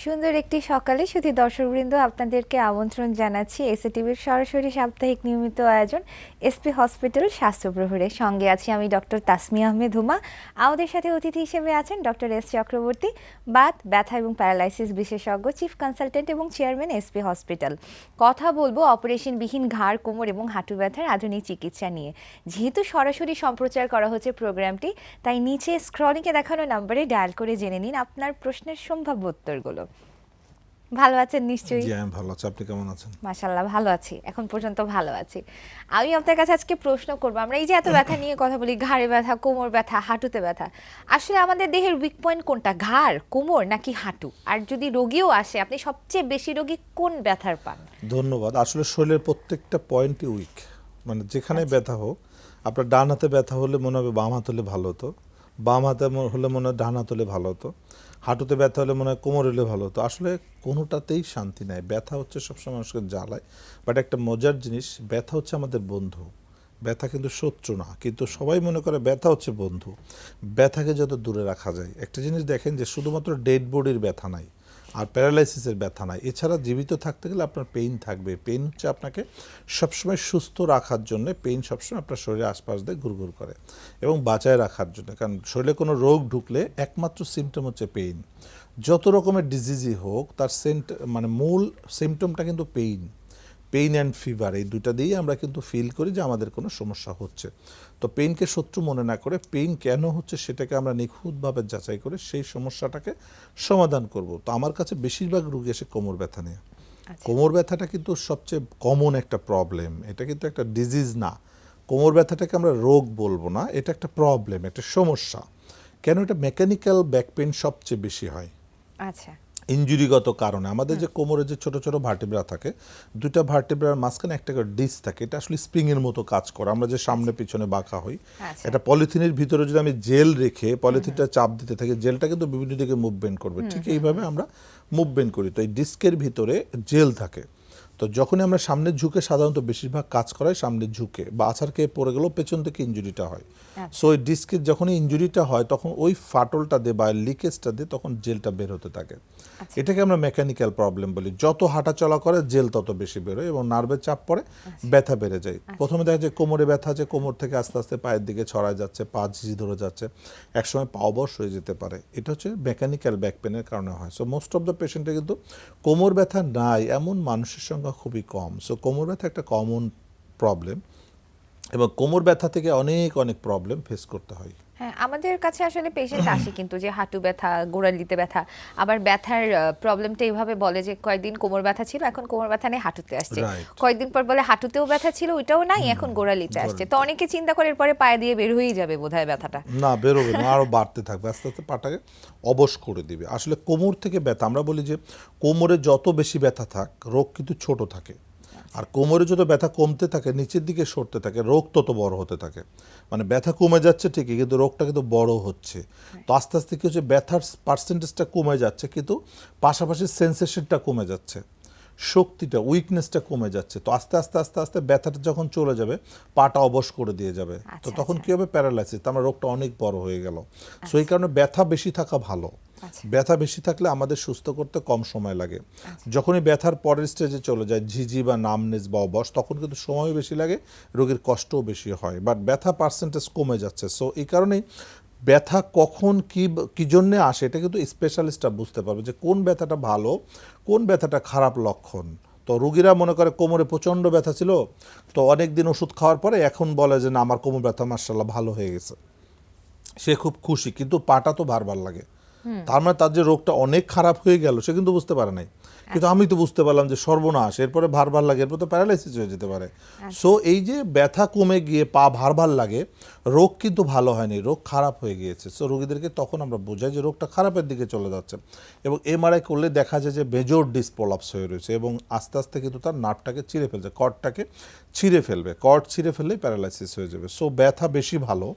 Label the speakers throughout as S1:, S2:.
S1: সুন্দর একটি সকালে শুধু দর্শকবৃন্দ আপনাদেরকে আমন্ত্রণ জানাচ্ছি এসএটিভির সরাসরি সাপ্তাহিক নিয়মিত আয়োজন এসপি হসপিটাল স্বাস্থ্য প্রহরে। সঙ্গে আছি আমি ডক্টর তাসমিয়া আহমেদ হুমা। আমাদের সাথে অতিথি হিসেবে আছেন ডক্টর এস চক্রবর্তী, বাত ব্যথা এবং প্যারালাইসিস বিশেষজ্ঞ, চিফ কনসালটেন্ট এবং চেয়ারম্যান এসপি হসপিটাল। কথা বলবো অপারেশনবিহীন ঘাড়, কোমর এবং হাঁটু ব্যথার আধুনিক চিকিৎসা নিয়ে। যেহেতু সরাসরি সম্প্রচার করা হচ্ছে প্রোগ্রামটি, তাই নিচে স্ক্রলিংয়ে দেখানো নাম্বারে ডায়াল করে জেনে নিন আপনার প্রশ্নের সম্ভাব্য উত্তরগুলো। ভালো আছেন নিশ্চয়ই?
S2: জি, আমি ভালো আছি। আপনি কেমন আছেন?
S1: মাশাআল্লাহ ভালো আছি, এখন পর্যন্ত ভালো আছি। আমি আপনার কাছে আজকে প্রশ্ন করব, আমরা এই যে এত ব্যথা নিয়ে কথা বলি, ঘাড়ে ব্যথা, কোমর ব্যথা, হাঁটুতে ব্যথা, আসলে আমাদের দেহের উইক পয়েন্ট কোনটা, ঘাড়, কোমর নাকি হাঁটু? আর যদি রোগীও আসে, আপনি সবচেয়ে বেশি রোগী কোন ব্যথার পান?
S2: ধন্যবাদ। আসলে শরীরের প্রত্যেকটা পয়েন্টই উইক, মানে যেখানে ব্যথা হোক। আপনার ডান হাতে ব্যথা হলে মনে হবে বাম হাত হলে ভালো হতো, বাম হাতে হলে মনে হয় ডান হাত হলে ভালো হতো, হাঁটুতে ব্যথা হলে মনে হয় কোমর হলে ভালো হতো। আসলে কোনোটাতেই শান্তি নাই। ব্যথা হচ্ছে সবসময় মানুষকে জ্বালায়, বাট একটা মজার জিনিস, ব্যথা হচ্ছে আমাদের বন্ধু। ব্যথা কিন্তু শত্রু না, কিন্তু সবাই মনে করে ব্যথা হচ্ছে বন্ধু। ব্যথাকে যত দূরে রাখা যায়। একটা জিনিস দেখেন যে শুধুমাত্র ডেড বডির ব্যথা নাই আর প্যারালাইসিসের ব্যথা নাই, এছাড়া জীবিত থাকতে গেলে আপনার পেইন থাকবে। পেইন হচ্ছে আপনাকে সবসময় সুস্থ রাখার জন্য, পেইন সবসময় আপনার শরীরের আশপাশ দিয়ে ঘুরঘুর করে এবং বাঁচায় রাখার জন্য। কারণ শরীরে কোনো রোগ ঢুকলে একমাত্র সিমটম হচ্ছে পেইন। যত রকমের ডিজিজই হোক, তার মূল সিমটমটা কিন্তু পেইন। পেইন অ্যান্ড ফিভার, এই দুইটা দিয়েই আমরা কিন্তু ফিল করি যে আমাদের কোনো সমস্যা হচ্ছে। তো পেইনকে শত্রু মনে না করে, পেইন কেন হচ্ছে সেটাকে আমরা নিখুঁতভাবে যাচাই করে সেই সমস্যাটাকে সমাধান করব। তো আমার কাছে বেশিরভাগ রোগী এসে কোমর ব্যথা নিয়ে। কোমর ব্যথাটা কিন্তু সবচেয়ে কমন একটা প্রবলেম, এটা কিন্তু একটা ডিজিজ না। কোমর ব্যথাটাকে আমরা রোগ বলবো না, এটা একটা প্রবলেম, একটা সমস্যা। কেন? এটা মেকানিক্যাল ব্যাক পেইন সবচেয়ে বেশি হয়।
S1: আচ্ছা,
S2: ইনজুরিগত কারণে। আমাদের যে কোমরে যে ছোট ছোট ভার্টিব্রা থাকে, দুইটা ভার্টিব্রার মাঝখানে একটা করে ডিস্ক থাকে, এটা আসলে স্প্রিং এর মতো কাজ করে। আমরা যে সামনে পিছনে বাঁকা হই, এটা পলিথিনের ভিতরে যদি আমি জেল রেখে পলিথিনটা চাপ দিতে থাকি, জেলটা কিন্তু বিভিন্ন দিকে মুভমেন্ট করবে। ঠিক এইভাবে আমরা মুভমেন্ট করি। তো এই ডিস্কের ভিতরে জেল থাকে। তো যখনই আমরা সামনে ঝুঁকে, সাধারণত বেশিরভাগ কাজ করায় সামনে ঝুঁকে, বা আছাড় খেয়ে পড়ে গেলেও পেছন থেকে ইনজুরিটা হয়। সো ওই ডিস্কের যখনই ইনজুরিটা হয়, তখন ওই ফাটলটা দিয়ে বা লিকেজটা দিয়ে তখন জেলটা বের হতে থাকে। এটাকে আমরা মেকানিক্যাল প্রবলেম বলি। যত হাঁটা চলা করে জেল তত বেশি বেরোয় এবং নার্ভের চাপ পড়ে, ব্যথা বেড়ে যায়। প্রথমে দেখা যায় কোমরে ব্যথা আছে, কোমর থেকে আস্তে আস্তে পায়ের দিকে ছড়ায় যাচ্ছে, পা ঝিঝি ধরে যাচ্ছে, একসময় পা অবশ হয়ে যেতে পারে। এটা হচ্ছে মেকানিক্যাল ব্যাক পেনের কারণে হয়। সো মোস্ট অফ দ্য পেশেন্টে কিন্তু কোমর ব্যথা নাই এমন মানুষের সংখ্যা খুবই কম। সো কোমর ব্যথা একটা কমন প্রবলেম এবং কোমর ব্যথা থেকে অনেক অনেক প্রবলেম ফেস করতে হয়।
S1: হ্যাঁ, আমাদের কাছে আসলে পেশেন্ট আসে কিন্তু যে হাঁটু ব্যথা, গোড়ালিতে ব্যথা, আবার ব্যথার প্রবলেমটা এইভাবে বলে যে কয়েকদিন কোমর ব্যথা ছিল, এখন কোমর ব্যথা নেই, হাঁটুতে আসছে। কয়েকদিন পর বলে হাঁটুতেও ব্যথা ছিল, ওইটাও নাই, এখন গোড়ালিতে আসছে। তো অনেকে চিন্তা করে এরপরে পায়ে দিয়ে বের হয়েই যাবে বোধহয় ব্যথাটা।
S2: না, বেরোবে না, আরও বাড়তে থাকবে, আস্তে আস্তে পাটাকে অবশ করে দিবে। আসলে কোমর থেকে ব্যথা, আমরা বলি যে কোমরে যত বেশি ব্যথা থাক, রোগ কিন্তু ছোট থাকে। আর কোমরে যত ব্যথা কমতে থাকে, নিচের দিকে সরতে থাকে, রোগ তত বড় হতে থাকে। মানে ব্যথা কমে যাচ্ছে ঠিকই, কিন্তু রোগটা কিন্তু বড় হচ্ছে। তো আস্তে আস্তে কি হচ্ছে, ব্যথার পার্সেন্টেজটা কমে যাচ্ছে, কিন্তু পাশাপাশি সেন্সেশনটা কমে যাচ্ছে, শক্তিটা, উইকনেসটা কমে যাচ্ছে। তো আস্তে আস্তে আস্তে আস্তে ব্যথাটা যখন চলে যাবে, পাটা অবশ করে দিয়ে যাবে। তো তখন কি হবে, প্যারালাইসিস। আমার রোগটা অনেক বড় হয়ে গেল। সো এই কারণে ব্যথা বেশি থাকা ভালো। ব্যথা বেশি থাকলে আমাদের সুস্থ করতে কম সময় লাগে। যখনই ব্যথার পরের স্টেজে চলে যায়, ঝিঝি বা নামনেস বা অবশ, তখন কিন্তু সময় বেশি লাগে, রোগীর কষ্টও বেশি হয়, বাট ব্যথা পার্সেন্টেজ কমে যাচ্ছে। সো এই কারণেই ব্যথা কখন কী জন্যে আসে, এটা কিন্তু স্পেশালিস্টরা বুঝতে পারবে যে কোন ব্যথাটা ভালো, কোন ব্যথাটা খারাপ লক্ষণ। তো রুগীরা মনে করে কোমরে প্রচণ্ড ব্যথা ছিল, তো অনেক দিন ওষুধ খাওয়ার পরে এখন বলে যে না, আমার কোমর ব্যথা মাশাআল্লাহ ভালো হয়ে গেছে, সে খুব খুশি, কিন্তু পাটা তো ভার লাগে। তার মানে তার যে রোগটা অনেক খারাপ হয়ে গেল, সে কিন্তু বুঝতে পারে নাই। কিন্তু আমি তো বুঝতে পারলাম যে সর্বনাশ, এরপরে ভার লাগে, এরপর তো প্যারালাইসিস হয়ে যেতে পারে। সো এই যে ব্যথা কমে গিয়ে পা ভার লাগে, রোগ কিন্তু ভালো হয়নি, রোগ খারাপ হয়ে গিয়েছে। সো রোগীদেরকে তখন আমরা বোঝাই যে রোগটা খারাপের দিকে চলে যাচ্ছে, এবং এমআরআই করলে দেখা যায় যে মেজর ডিস্ক প্রলাপস হয়ে রয়েছে এবং আস্তে আস্তে কিন্তু তার নার্ভটাকে ছিঁড়ে ফেলছে, কর্ডটাকে ছিঁড়ে ফেলবে, কর্ড ছিঁড়ে ফেললেই প্যারালাইসিস হয়ে যাবে। সো ব্যথা বেশি ভালো,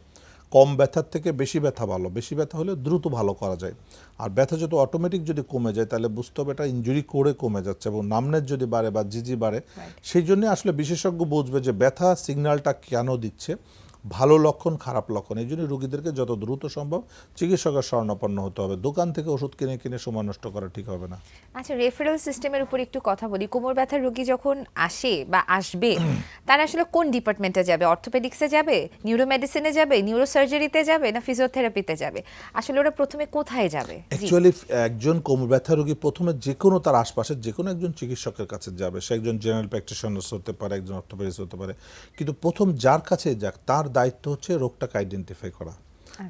S2: কম ব্যথার থেকে বেশি ব্যথা ভালো। বেশি ব্যথা হলে দ্রুত ভালো করা যায়। আর ব্যথা যত অটোমেটিক যদি কমে যায়, তাহলে বুঝতে হবে এটা ইনজুরি করে কমে যাচ্ছে, এবং নামনেস যদি বাড়ে বা জিজি বাড়ে, সেই জন্য আসলে বিশেষজ্ঞ বুঝবে যে ব্যথা সিগন্যালটা কেন দিচ্ছে, ভালো লক্ষণ খারাপ লক্ষণ। এই জন্য রোগীদেরকে যত দ্রুত সম্ভব চিকিৎসকের শরণাপন্ন হতে হবে। দোকান থেকে ওষুধ কিনে কিনে সময় নষ্ট করা ঠিক হবে না।
S1: আচ্ছা, রেফারেল সিস্টেমের উপর একটু কথা বলি। কোমর ব্যথার রোগী যখন আসে বা আসবে, তারা আসলে কোন ডিপার্টমেন্টে যাবে? অর্থোপেডিক্সে যাবে, নিউরোমেডিসিনে যাবে, নিউরোসার্জারিতে যাবে, না ফিজিওথেরাপিতে যাবে? আসলে ওরা প্রথমে কোথায় যাবে? জি।
S2: অ্যাকচুয়ালি একজন কোমর ব্যথা রোগী প্রথমে যে কোনো তার আশপাশের যে কোনো একজন চিকিৎসকের কাছে যাবে। সে একজন জেনারেল প্র্যাকটিশনার্স হতে পারে, একজন অর্থোপেডিক্স হতে পারে, কিন্তু প্রথম যার কাছে যাক তার দায়িত্ব হচ্ছে রোগটাকে আইডেন্টিফাই করা,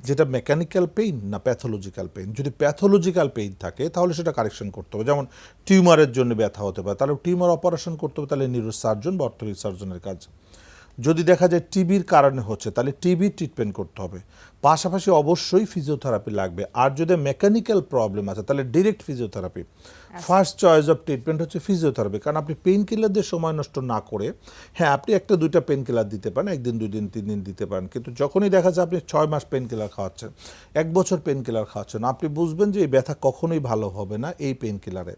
S2: যেটা মেকানিক্যাল পেইন না প্যাথোলজিক্যাল পেইন। যদি প্যাথোলজিক্যাল পেইন থাকে তাহলে সেটা কারেকশন করতে হবে। যেমন টিউমারের জন্য ব্যথা হতে পারে, তাহলে টিউমার অপারেশন করতে হবে, তাহলে নিউরোসার্জন বা অর্থোপেডিক সার্জনের কাজ। যদি দেখা যায় টিবির কারণে হচ্ছে তাহলে টিবির ট্রিটমেন্ট করতে হবে, পাশাপাশি অবশ্যই ফিজিওথেরাপি লাগবে। আর যদি মেকানিক্যাল প্রবলেম আছে তাহলে direct physiotherapy. First choice of treatment হচ্ছে ফিজিওথেরাপি, কারণ আপনি পেইন কিলার দিয়ে সময় নষ্ট না করে, হ্যাঁ আপনি একটা দুইটা পেইন কিলার দিতে পারেন, একদিন দুই দিন তিন দিন দিতে পারেন, কিন্তু যখনই দেখা যায় আপনি 6 মাস পেইন কিলার খাওয়াচ্ছেন, 1 বছর পেইন কিলার খাওয়াচ্ছেন, আপনি বুঝবেন যে এই ব্যথা কখনোই ভালো হবে না এই পেইন কিলারে,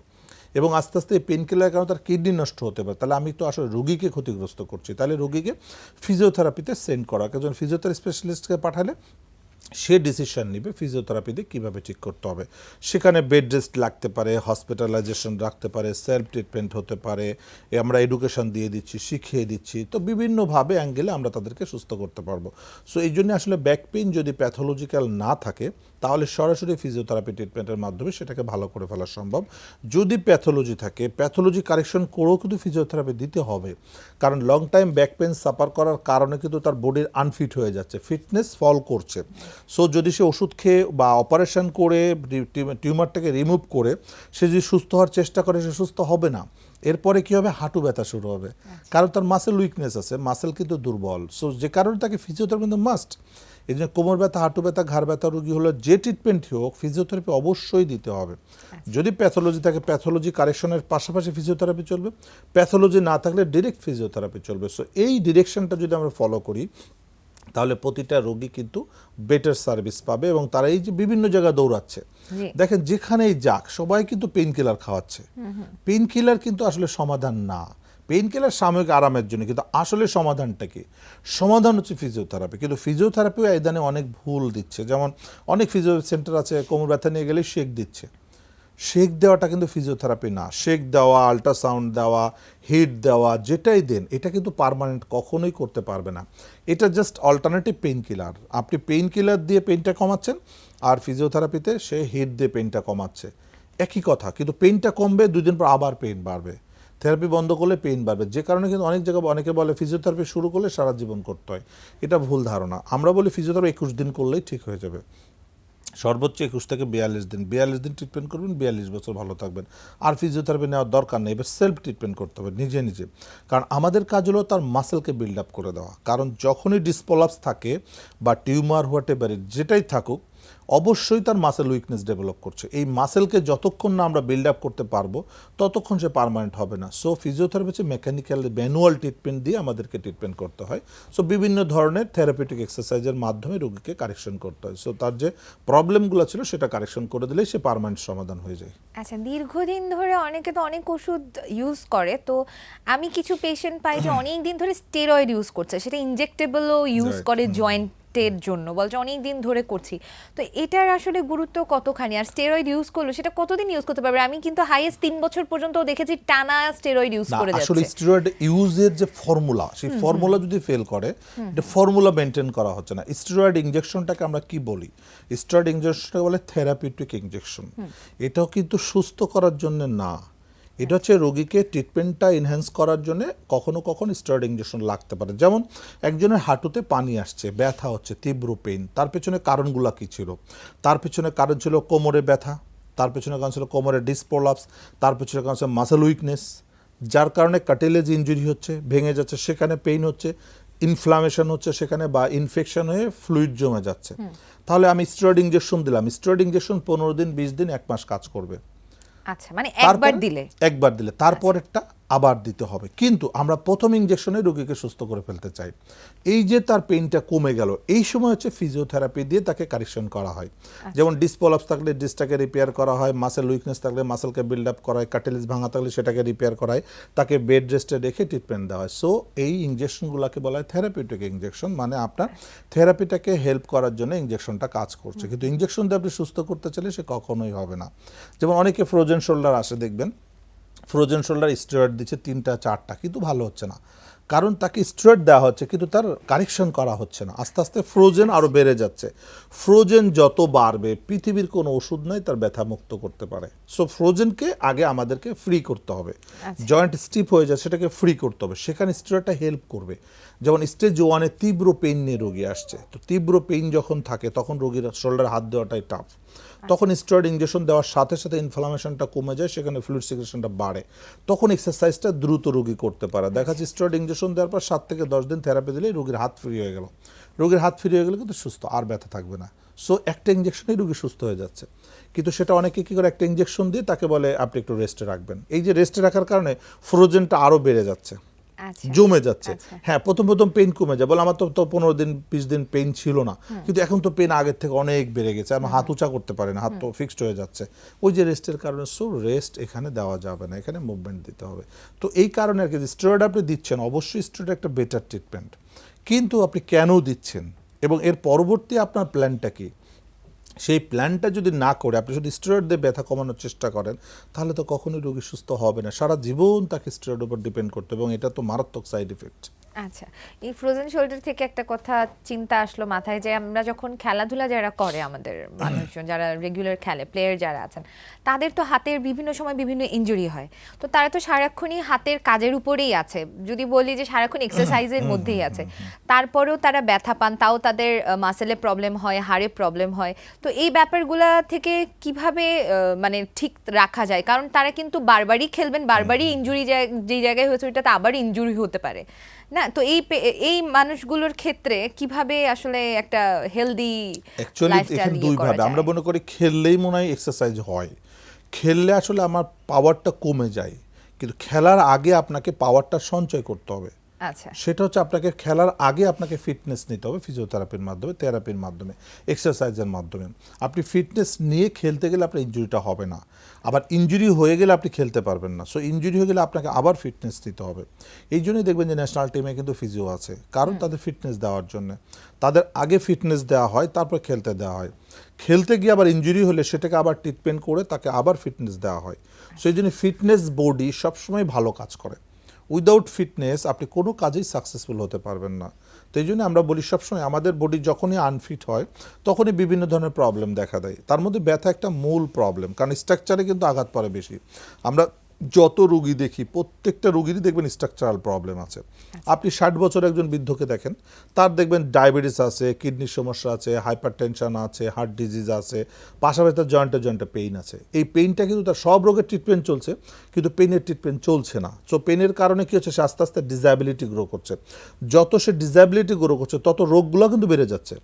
S2: এবং আস্তে আস্তে এই পেন কিলারের কারণে তার কিডনি নষ্ট হতে পারে। তাহলে আমি তো আসলে রোগীকে ক্ষতিগ্রস্ত করছি। তাহলে রোগীকে ফিজিওথেরাপিতে সেন্ড করা, একজন ফিজিওথেরাপি স্পেশালিস্টকে পাঠালে সে ডিসিশন নেবে ফিজিওথেরাপি দিয়ে কীভাবে ঠিক করতে হবে। সেখানে বেড রেস্ট লাগতে পারে, হসপিটালাইজেশন রাখতে পারে, সেলফ ট্রিটমেন্ট হতে পারে, আমরা এডুকেশন দিয়ে দিচ্ছি, শিখিয়ে দিচ্ছি, তো বিভিন্নভাবে অ্যাঙ্গেলে আমরা তাদেরকে সুস্থ করতে পারবো। সো এই জন্য আসলে ব্যাক পেইন যদি প্যাথোলজিক্যাল না থাকে তাহলে সরাসরি ফিজিওথেরাপি ট্রিটমেন্টের মাধ্যমে সেটাকে ভালো করে ফেলা সম্ভব। যদি প্যাথোলজি থাকে, প্যাথোলজি কারেকশন করেও কিন্তু ফিজিওথেরাপি দিতে হবে, কারণ long time back pain suffer করার কারণে কিন্তু তার বডির আনফিট হয়ে যাচ্ছে, ফিটনেস ফল করছে। সো যদি সে ওষুধ খেয়ে বা অপারেশন করে টিউমারটাকে রিমুভ করে সে যদি সুস্থ হওয়ার চেষ্টা করে, সে সুস্থ হবে না। এরপরে কী হবে, হাঁটু ব্যথা শুরু হবে, কারণ তার মাসেল উইকনেস আছে, মাসেল কিন্তু দুর্বল। সো যে কারণে তাকে ফিজিওথেরাপি কিন্তু মাস্ট। এই জন্য কোমর ব্যথা, হাঁটু ব্যথা, ঘাড় ব্যথা রোগী হলো যে ট্রিটমেন্টই হোক ফিজিওথেরাপি অবশ্যই দিতে হবে। যদি প্যাথোলজি থাকে প্যাথোলজি কারেকশনের পাশাপাশি ফিজিওথেরাপি চলবে, প্যাথোলজি না থাকলে ডিরেক্ট ফিজিওথেরাপি চলবে। সো এই ডিরেকশনটা যদি আমরা ফলো করি তাহলে প্রতিটা রোগী কিন্তু বেটার সার্ভিস পাবে, এবং তারা এই যে বিভিন্ন জায়গায় দৌড়াচ্ছে, দেখেন যেখানেই যাক সবাই কিন্তু পেইন কিলার খাওয়াচ্ছে। পেইন কিলার কিন্তু আসলে সমাধান না, পেইন কিলার সাময়িক আরামের জন্য, কিন্তু আসলে সমাধানটা কি? সমাধান হচ্ছে ফিজিওথেরাপি। কিন্তু ফিজিওথেরাপিও এই দানে অনেক ভুল দিচ্ছে। যেমন অনেক ফিজিও সেন্টার আছে কোমর ব্যথা নিয়ে গেলে শেক দিচ্ছে, শেক দেওয়াটা কিন্তু ফিজিওথেরাপি না। শেক দেওয়া, আল্ট্রাসাউন্ড দেওয়া, হিট দেওয়া, যেটাই দেন এটা কিন্তু পার্মানেন্ট কখনোই করতে পারবে না। এটা জাস্ট অল্টারনেটিভ পেইন কিলার। আপনি পেইন কিলার দিয়ে পেইনটা কমাচ্ছেন, আর ফিজিওথেরাপিতে সে হিট দিয়ে পেইনটা কমাচ্ছে, একই কথা, কিন্তু পেইনটা কমবে, 2 দিন পর আবার পেইন বাড়বে। থেরাপি বন্ধ করলে পেইন বাড়বে, যে কারণে কিন্তু অনেক জায়গায় অনেকে বলে ফিজিওথেরাপি শুরু করলে সারা জীবন করতে হয়। এটা ভুল ধারণা। আমরা বলি ফিজিওথেরাপি 21 দিন করলেই ঠিক হয়ে যাবে, সর্বোচ্চ 21 থেকে 42 দিন। 42 দিন ট্রিটমেন্ট করবেন, 42 বছর ভালো থাকবেন। আর ফিজিওথেরাপি নেওয়ার দরকার নেই, এবার সেলফ ট্রিটমেন্ট করতে হবে নিজে নিজে। কারণ আমাদের কাজ হলো তার মাসেলকে বিল্ড আপ করে দেওয়া। কারণ যখনই ডিসপোলাপস থাকে বা টিউমার হোয়াটেভার যেটাই থাকুক, অবশ্যই তার মাসেল উইকনেস ডেভেলপ করছে। এই মাসেলকে যতক্ষণ না আমরা বিল্ড আপ করতে পারবো ততক্ষণ সে পার্মানেন্ট হবে না। সো ফিজিওথেরাপি হচ্ছে মেকানিক্যাল ম্যানুয়াল ট্রিটমেন্ট দিয়ে আমাদেরকে ট্রিটমেন্ট করতে হয়। সো বিভিন্ন ধরনের থেরাপিউটিক এক্সারসাইজের মাধ্যমে রোগীকে কারেকশন করতে হয়। সো তার যে প্রবলেমগুলো ছিল সেটা কারেকশন করে দিলেই সে পার্মানেন্ট সমাধান হয়ে যায়।
S1: আচ্ছা, দীর্ঘদিন ধরে অনেকে তো অনেক ওষুধ ইউজ করে, তো আমি কিছু পেশেন্ট পাই যে অনেক দিন ধরে স্টেরয়েড ইউজ করছে, সেটা ইনজেক্টেবলও ইউজ করে জয়েন্টের জন্য, বলছে অনেক দিন ধরে করছি। তো এটার আসলে গুরুত্ব কতখানি? আর স্টেরয়েড ইউজ করলো সেটা কতদিন ইউজ করতে পারবে? আমি কিন্তু হাইয়েস্ট 3 বছর পর্যন্ত দেখেছি টানা স্টেরয়েড ইউজ করে যাচ্ছে।
S2: আসলে স্টেরয়েড ইউজের যে ফর্মুলা, সেই ফর্মুলা যদি ফেল করে, এটা ফর্মুলা মেনটেন করা হচ্ছে না। স্টেরয়েড ইনজেকশনটাকে আমরা কি বলি? স্টেরয়েড ইনজেকশনটাকে বলে থেরাপিউটিক ইনজেকশন। এটাও কিন্তু সুস্থ করার জন্য না, এটা হচ্ছে রোগীকে ট্রিটমেন্টটা এনহ্যান্স করার জন্য কখনো কখনো স্টেরয়েড ইনজেকশন লাগতে পারে। যেমন একজনের হাঁটুতে পানি আসছে, ব্যথা হচ্ছে, তীব্র পেইন, তার পেছনে কারণগুলো কী ছিল? তার পেছনে কারণ ছিল কোমরে ব্যথা, তার পেছনে কারণ ছিল কোমরের ডিসপ্রোলাপস, তার পেছনে কারণ ছিল মাসেল উইকনেস, যার কারণে কার্টিলেজ ইনজুরি হচ্ছে, ভেঙে যাচ্ছে, সেখানে পেইন হচ্ছে, ইনফ্লামেশন হচ্ছে সেখানে, বা ইনফেকশন হয়ে ফ্লুইড জমে যাচ্ছে। তাহলে আমি স্টেরয়েড ইনজেকশন দিলাম, স্টেরয়েড ইনজেকশন 15 দিন, 20 দিন, 1 মাস কাজ করবে।
S1: আচ্ছা, মানে একবার দিলে
S2: তারপরেরটা আবার দিতে হবে। কিন্তু আমরা প্রথম ইনজেকশনে রোগীকে সুস্থ করে ফেলতে চাই। এই যে তার পেইনটা কমে গেল, এই সময় হচ্ছে ফিজিওথেরাপি দিয়ে তাকে কারেকশন করা হয়। যেমন ডিসপলাপস থাকলে ডিসটাকে রিপেয়ার করা হয়, মাসেল উইকনেস থাকলে মাসেলকে বিল্ড আপ করা হয়, কার্টিলেজ ভাঙা থাকলে সেটাকে রিপেয়ার করা হয়, তাকে বেড রেস্টে রেখে ট্রিটমেন্ট দেওয়া হয়। সো এই ইনজেকশনগুলোকে বলা হয় থেরাপিউটিক ইনজেকশন, মানে আপনার থেরাপিটাকে হেল্প করার জন্য ইনজেকশনটা কাজ করছে। কিন্তু ইনজেকশন দিয়ে আপনি সুস্থ করতে চাইলে সে কখনোই হবে না। যেমন অনেকে ফ্রোজেন শোল্ডার আসে, দেখবেন ফ্রোজেন শোল্ডার স্টেরয়েড দিচ্ছে 3টা 4টা, কিন্তু ভালো হচ্ছে না, কারণ তাকে স্টেরয়েড দেওয়া হচ্ছে কিন্তু তার কারেকশন করা হচ্ছে না। আস্তে আস্তে ফ্রোজেন আরও বেড়ে যাচ্ছে। ফ্রোজেন যত বাড়বে, পৃথিবীর কোনো ওষুধ নাই তার ব্যথা মুক্ত করতে পারে। সো ফ্রোজেনকে আগে আমাদেরকে ফ্রি করতে হবে। জয়েন্ট স্টিপ হয়ে যায়, সেটাকে ফ্রি করতে হবে, সেখানে স্টেরয়েডটা হেল্প করবে। যেমন স্টেজ 1-এ তীব্র পেইন নিয়ে রোগী আসছে, তো তীব্র পেইন যখন থাকে তখন রোগীর শোল্ডারে হাত দেওয়াটাই টাফ। তখন স্টেরয়েড ইনজেকশন দেওয়ার সাথে সাথে ইনফ্লামেশনটা কমে যায়, সেখানে ফ্লুইড সিক্রেশনটা বাড়ে, তখন এক্সারসাইজটা দ্রুত রোগী করতে পারে। দেখা যাচ্ছে স্টেরয়েড ইনজেকশন দেওয়ার পর 7 থেকে 10 দিন থেরাপি দিলেই রোগীর হাত ফ্রি হয়ে গেল। রোগীর হাত ফ্রি হয়ে গেলে কিন্তু সুস্থ, আর ব্যথা থাকবে না। সো একটা ইনজেকশনেই রোগী সুস্থ হয়ে যাচ্ছে। কিন্তু সেটা অনেকে কী করে, একটা ইনজেকশন দিয়ে তাকে বলে আপনি একটু রেস্টে রাখবেন। এই যে রেস্টে রাখার কারণে ফ্রোজেনটা আরও বেড়ে যাচ্ছে, জমে যাচ্ছে। হ্যাঁ, প্রথম পেইন কমে যায়, বলে আমার তো 15 দিন 20 দিন পেইন ছিল না, কিন্তু এখন তো পেইন আগের থেকে অনেক বেড়ে গেছে, আমার হাত উঁচা করতে পারে না, হাত তো ফিক্সড হয়ে যাচ্ছে। ওই যে রেস্টের কারণে। সো রেস্ট এখানে দেওয়া যাবে না, এখানে মুভমেন্ট দিতে হবে। তো এই কারণে আর কি স্টেরয়েড আপনি দিচ্ছেন, অবশ্যই স্টেরয়েড একটা বেটার ট্রিটমেন্ট, কিন্তু আপনি কেন দিচ্ছেন এবং এর পরবর্তী আপনার প্ল্যানটা কি, সেই প্ল্যানটা যদি না করে আপনি যদি স্টেরয়েড দিয়ে ব্যথা কমানোর চেষ্টা করেন, তাহলে তো কখনোই রোগী সুস্থ হবে না। সারা জীবন তাকে স্টেরয়েডের উপর ডিপেন্ড করতে, এবং এটা তো মারাত্মক সাইড ইফেক্ট।
S1: আচ্ছা, এই ফ্রোজেন শোল্ডার থেকে একটা কথা চিন্তা আসলো মাথায়, যে আমরা যখন খেলাধুলা যারা করে, আমাদের মানুষজন যারা রেগুলার খেলে, প্লেয়ার যারা আছেন, তাদের তো হাতের বিভিন্ন সময় বিভিন্ন ইনজুরি হয়, তো তারা তো সারাক্ষণই হাতের কাজের উপরেই আছে, যদি বলি যে সারাক্ষণ এক্সারসাইজের মধ্যেই আছে, তারপরেও তারা ব্যথা পান, তাও তাদের মাসেলে প্রবলেম হয়, হাড়ে প্রবলেম হয়। তো এই ব্যাপারগুলা থেকে কিভাবে মানে ঠিক রাখা যায়? কারণ তারা কিন্তু বারবারই খেলবেন, বারবারই ইনজুরি যে জায়গায় হয়েছে ওইটাতে আবার ইনজুরি হতে পারে না। তো এই মানুষগুলোর ক্ষেত্রে কিভাবে আসলে একটা হেলদি লাইফস্টাইল
S2: দুই ভাবে আমরা মনে করি, খেললেই মনে হয় এক্সারসাইজ হয়, খেললে আসলে আমার পাওয়ারটা কমে যায়, কিন্তু খেলার আগে আপনাকে পাওয়ারটা সঞ্চয় করতে হবে।
S1: আচ্ছা,
S2: সেটা হচ্ছে আপনাকে খেলার আগে আপনাকে ফিটনেস নিতে হবে, ফিজিওথেরাপির মাধ্যমে, থেরাপির মাধ্যমে, এক্সারসাইজের মাধ্যমে। আপনি ফিটনেস নিয়ে খেলতে গেলে আপনার ইনজুরিটা হবে না, আবার ইনজুরি হয়ে গেলে আপনি খেলতে পারবেন না। সো ইনজুরি হয়ে গেলে আপনাকে আবার ফিটনেস নিতে হবে। এই জন্যই দেখবেন যে ন্যাশনাল টিমে কিন্তু ফিজিও আছে, কারণ তাদের ফিটনেস দেওয়ার জন্য। তাদের আগে ফিটনেস দেওয়া হয়, তারপর খেলতে দেওয়া হয়। খেলতে গিয়ে আবার ইনজুরি হলে সেটাকে আবার ট্রিটমেন্ট করে তাকে আবার ফিটনেস দেওয়া হয়। সেই জন্য ফিটনেস বডি সবসময় ভালো কাজ করে। উইদাউট ফিটনেস আপনি কোনো কাজেই সাকসেসফুল হতে পারবেন না। তো এই জন্য আমরা বলি সবসময় আমাদের বডি যখনই আনফিট হয় তখনই বিভিন্ন ধরনের প্রবলেম দেখা দেয়। তার মধ্যে ব্যথা একটা মূল প্রবলেম, কারণ স্ট্রাকচারে কিন্তু আঘাত পড়ে বেশি। আমরা যত রোগী দেখি, প্রত্যেকটা রোগীরই দেখবেন স্ট্রাকচারাল প্রবলেম আছে। আপনি 60 বছর একজন বৃদ্ধকে দেখেন, তার দেখবেন ডায়াবেটিস আছে, কিডনির সমস্যা আছে, হাইপার টেনশন আছে, হার্ট ডিজিজ আছে, পাশাপাশি তার জয়েন্টে পেইন আছে। এই পেইনটা কিন্তু তার সব রোগের ট্রিটমেন্ট চলছে, কিন্তু পেইনের ট্রিটমেন্ট চলছে না। সো পেইনের কারণে কী হচ্ছে, সে আস্তে আস্তে ডিসএবিলিটি গ্রো করছে। যত সে ডিসএবিলিটি গ্রো করছে তত রোগগুলো কিন্তু বেড়ে যাচ্ছে।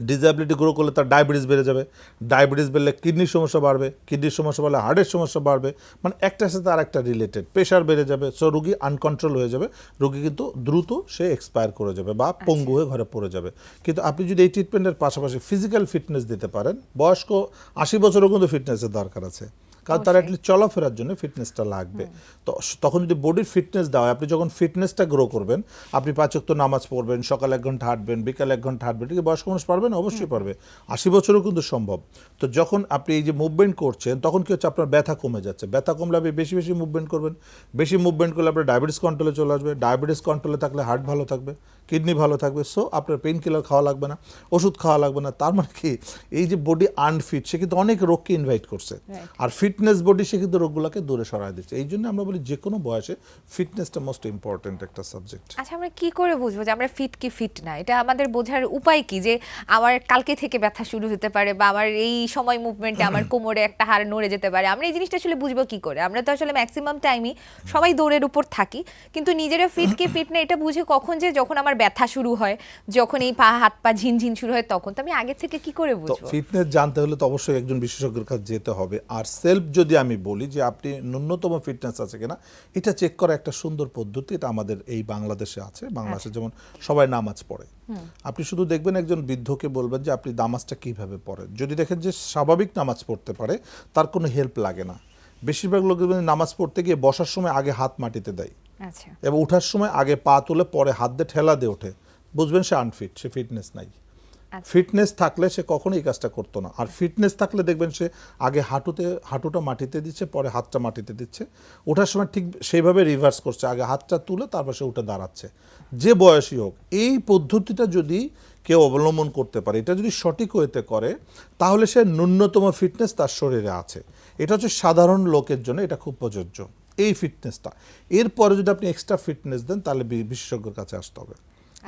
S2: ডিসএবিলিটি গ্রো করলে তার ডায়াবেটিস বেড়ে যাবে, ডায়াবেটিস বেড়ে কিডনির সমস্যা বাড়বে, কিডনির সমস্যা বাড়লে হার্টের সমস্যা বাড়বে, মানে একটার সাথে আর একটা রিলেটেড। প্রেশার বেড়ে যাবে, সো রোগী আনকন্ট্রোল হয়ে যাবে, রোগী কিন্তু দ্রুত সে এক্সপায়ার করে যাবে বা পঙ্গু হয়ে ঘরে পড়ে যাবে। কিন্তু আপনি যদি এই ট্রিটমেন্টের পাশাপাশি ফিজিক্যাল ফিটনেস দিতে পারেন, বয়স্ক 80 বছরও কিন্তু ফিটনেসের দরকার আছে, কারণ তার অ্যাটলিস্ট চলাফেরার জন্য ফিটনেসটা লাগবে। তো তখন যদি বডির ফিটনেস দেওয়া হয়, আপনি যখন ফিটনেসটা গ্রো করবেন, আপনি 5 ওয়াক্ত নামাজ পড়বেন, সকালে 1 ঘন্টা হাঁটবেন, বিকালে 1 ঘন্টা হাঁটবেন, ঠিক আছে? বয়স্ক মানুষ পারবেন, অবশ্যই পারবে, 80 বছরও কিন্তু সম্ভব। তো যখন আপনি এই যে মুভমেন্ট করছেন, তখন কি হচ্ছে, আপনার ব্যথা কমে যাচ্ছে। ব্যথা কমলে আপনি বেশি বেশি মুভমেন্ট করবেন, বেশি মুভমেন্ট করলে আপনার ডায়াবেটিস কন্ট্রোলে চলে আসবে, ডায়াবেটিস কন্ট্রোলে থাকলে হার্ট ভালো থাকবে, কিডনি ভালো থাকবে। সো আপনার পেইন কিলার খাওয়া লাগবে না, ওষুধ খাওয়া লাগবে না। তার মানে কি, এই যে বডি আনফিট, সে কিন্তু অনেক রোগকে ইনভাইট করছে, আর ফিটনেস বডি সে কিন্তু রোগগুলোকে দূরে সরায় দিচ্ছে। এই জন্য আমরা বলি যে কোনো বয়সে ফিটনেসটা মোস্ট ইম্পর্টেন্ট একটা সাবজেক্ট।
S1: আচ্ছা, আমরা কি করে বুঝবো যে আমরা ফিট কি ফিট না? এটা আমাদের বোঝার উপায় কি, যে আমার কালকে থেকে ব্যথা শুরু হতে পারে, বা আমার এই সময় মুভমেন্টে আমার কোমরে একটা হাড় নড়ে যেতে পারে, আমরা এই জিনিসটা আসলে বুঝবো কি করে? আমরা তো আসলে ম্যাক্সিমাম টাইমই সবাই দৌড়ের উপর থাকি, কিন্তু নিজেরা ফিট কি ফিট না এটা বুঝে কখন, যে যখন আমার ব্যথা শুরু হয়, যখন এই হাত পা ঝিনঝিন শুরু হয়, তখন তো আমি আগে থেকে কি করে বুঝবো?
S2: ফিটনেস জানতে হলে তো অবশ্যই একজন বিশেষজ্ঞের কাছে যেতে হবে। আর সেলফ হেল্প যদি আমি বলি যে আপনি ন্যূনতম ফিটনেস আছে কিনা, এটা চেক করা একটা সুন্দর পদ্ধতি। এটা আমাদের এই বাংলাদেশে আছে। বাংলাদেশে যেমন সবাই নামাজ পড়ে, আপনি শুধু দেখবেন একজন বৃদ্ধকে বলবেন যে আপনি নামাজটা কিভাবে পড়েন, যদি দেখেন যে স্বাভাবিক নামাজ পড়তে পারে, তার কোনো হেল্প লাগে না। বেশিরভাগ লোক নামাজ পড়তে গিয়ে বসার সময় আগে হাত মাটিতে দেয়,
S1: আচ্ছা
S2: এবং ওঠার সময় আগে পা তুলে পরে হাত দিয়ে ঠেলা দিয়ে ওঠে, বুঝবেন সে আনফিট, সে ফিটনেস নাই। ফিটনেস থাকলে সে কখনোই এই কাজটা করতো না। আর ফিটনেস থাকলে দেখবেন সে আগে হাঁটুটা মাটিতে দিচ্ছে, পরে হাতটা মাটিতে দিচ্ছে, ওঠার সময় ঠিক সেইভাবে রিভার্স করছে, আগে হাতটা তুলে তারপর সে উঠে দাঁড়াচ্ছে, যে বয়সী হোক। এই পদ্ধতিটা যদি কেউ অবলম্বন করতে পারে, এটা যদি সঠিক ওয়েতে করে, তাহলে সে ন্যূনতম ফিটনেস তার শরীরে আছে। এটা হচ্ছে সাধারণ লোকের জন্য এটা খুব প্রযোজ্য, এই ফিটনেসটা। এরপরে যদি আপনি এক্সট্রা ফিটনেস দেন, তাহলে বিশেষজ্ঞের কাছে আসতে হবে।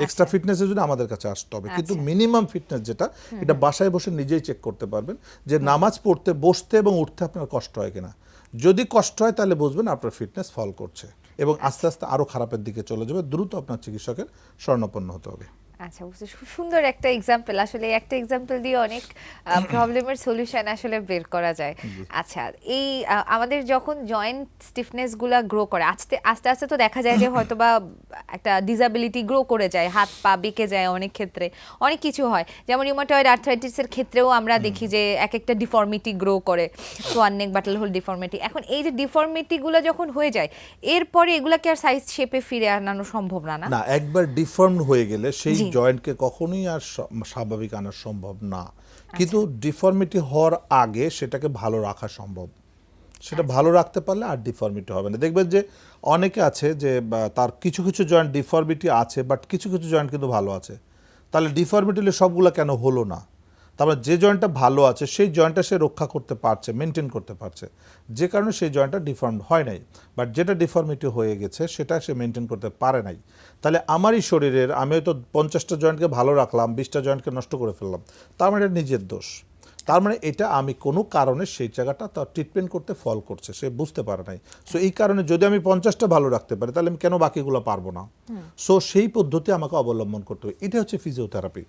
S2: এক্সট্রা ফিটনেসের জন্য আমাদের কাছে আসতে হবে, কিন্তু মিনিমাম ফিটনেস যেটা, এটা বাসায় বসে নিজেই চেক করতে পারবেন যে নামাজ পড়তে বসতে এবং উঠতে আপনার কষ্ট হয় কিনা। যদি কষ্ট হয় তাহলে বুঝবেন আপনার ফিটনেস ফল করছে, এবং আস্তে আস্তে আরও খারাপের দিকে চলে যাবে। দ্রুত আপনার চিকিৎসকের শরণাপন্ন হতে হবে।
S1: আচ্ছা, বুঝতে খুব সুন্দর একটা এক্সাম্পল। আসলে এই একটা এক্সাম্পল দিয়ে অনেক প্রবলেমের সলিউশন আসলে বের করা যায়। আচ্ছা, এই আমাদের যখন জয়েন্ট স্টিফনেস গুলা গ্রো করে, আস্তে আস্তে আস্তে তো দেখা যায় যে হয়তোবা একটা ডিসএবিলিটি গ্রো করে যায়, হাত পা বেঁকে যায়, অনেক ক্ষেত্রে অনেক কিছু হয়। যেমন রিউমাটয়েড আর্থ্রাইটিসের ক্ষেত্রেও আমরা দেখি যে এক একটা ডিফর্মিটি গ্রো করে, সোয়ান নেক বাটল হোল ডিফর্মিটি। এখন এই যে ডিফর্মিটিগুলো যখন হয়ে যায়, এরপরে এগুলাকে আর সাইজ শেপে ফিরে আনানো সম্ভব না? না,
S2: একবার ডিফর্মড হয়ে গেলে সেই জয়েন্টকে কখনোই আর স্বাভাবিক আনা সম্ভব না। কিন্তু ডিফর্মিটি হওয়ার আগে সেটাকে ভালো রাখা সম্ভব। সেটা ভালো রাখতে পারলে আর ডিফর্মিটি হবে না। দেখবেন যে অনেকে আছে যে তার কিছু কিছু জয়েন্ট ডিফর্মিটি আছে, বাট কিছু কিছু জয়েন্ট কিন্তু ভালো আছে। তাহলে ডিফর্মিটি হলে সবগুলো কেন হলো না? তারপরে যে জয়েন্টটা ভালো আছে সেই জয়েন্টটা সে রক্ষা করতে পারছে, মেনটেন করতে পারছে, যে কারণে সেই জয়েন্টটা ডিফর্ম হয় নাই। বাট যেটা ডিফর্মিটি হয়ে গেছে সেটা সে মেনটেন করতে পারে নাই। তাহলে আমারই শরীরের, আমি হয়তো 50টা জয়েন্টকে ভালো রাখলাম, 20টা জয়েন্টকে নষ্ট করে ফেললাম, তার মানে এটা নিজের দোষ। তার মানে এটা আমি কোনো কারণে সেই জায়গাটা তার ট্রিটমেন্ট করতে ফল করছে, সে বুঝতে পারে নাই। সো এই কারণে যদি আমি 50টা ভালো রাখতে পারি, তাহলে আমি কেন বাকিগুলো পারবো না? সো সেই পদ্ধতি আমাকে অবলম্বন করতে হবে। এটা হচ্ছে ফিজিওথেরাপি।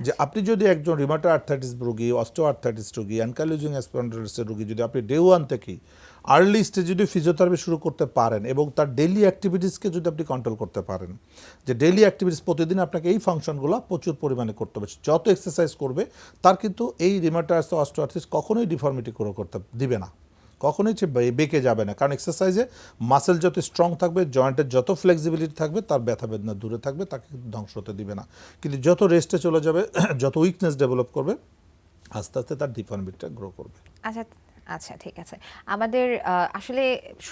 S2: যে আপনি যদি একজন রিউমাটয়েড আর্থ্রাইটিস রোগী, অস্টিও আর্থ্রাইটিস রোগী, অ্যানকাইলোজিং স্পন্ডিলোলিসিসের রোগী, যদি আপনি ডে 1 থেকেই আর্লি স্টেজে যদি ফিজিওথেরাপি শুরু করতে পারেন, এবং তার ডেইলি অ্যাক্টিভিটিসকে যদি আপনি কন্ট্রোল করতে পারেন, যে ডেইলি অ্যাক্টিভিটিস প্রতিদিন আপনাকে এই ফাংশনগুলো প্রচুর পরিমাণে করতে হবে, যত এক্সারসাইজ করবে তার কিন্তু এই রিউমাটয়েড অস্টিও আর্থ্রাইটিস কখনোই ডিফর্মিটি করতে দিবে না, কখনোই সে বেঁকে যাবে না। কারণ এক্সারসাইজে মাসেল যত স্ট্রং থাকবে, জয়েন্টের যত ফ্লেক্সিবিলিটি থাকবে, তার ব্যথা বেদনা দূরে থাকবে, তাকে ধ্বংস হতে দিবে না। কিন্তু যত রেস্টে চলে যাবে, যত উইকনেস ডেভেলপ করবে, আস্তে আস্তে তার ডিফর্মিটিটা গ্রো করবে।
S1: আচ্ছা আচ্ছা, ঠিক আছে। আমাদের আসলে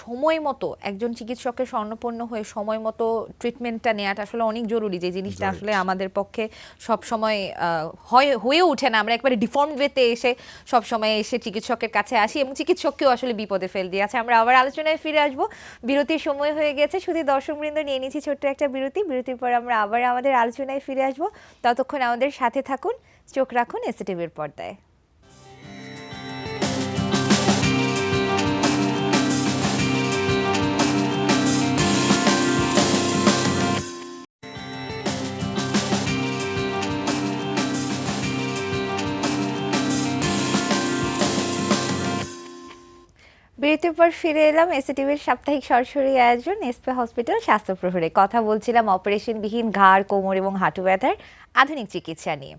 S1: সময় মতো একজন চিকিৎসকের শরণাপন্ন হয়ে সময় মতো ট্রিটমেন্টটা নেওয়াটা আসলে অনেক জরুরি। যে জিনিসটা আসলে আমাদের পক্ষে সব সময় হয়ে ওঠে না। আমরা একবারে ডিফর্মড ওয়েতে এসে সব সময় এসে চিকিৎসকের কাছে আসি, এবং চিকিৎসককেও আসলে বিপদে ফেল দিয়ে আছে। আমরা আবার আলোচনায় ফিরে আসবো। বিরতির সময় হয়ে গেছে, শুধু দর্শকবৃন্দ নিয়ে নিচ্ছি ছোট্ট একটা বিরতি। বিরতির পর আমরা আবার আমাদের আলোচনায় ফিরে আসবো। ততক্ষণ আমাদের সাথে থাকুন, চোখ রাখুন এসটিভির পর্দায়। বিরতির পর ফিরে এলাম এসটিভির সাপ্তাহিক সরাসরি আয়োজন এসপি হসপিটাল স্বাস্থ্য প্রহরে। কথা বলছিলাম অপারেশনবিহীন ঘাড়, কোমর এবং হাঁটু ব্যথার আধুনিক চিকিৎসা নিয়ে।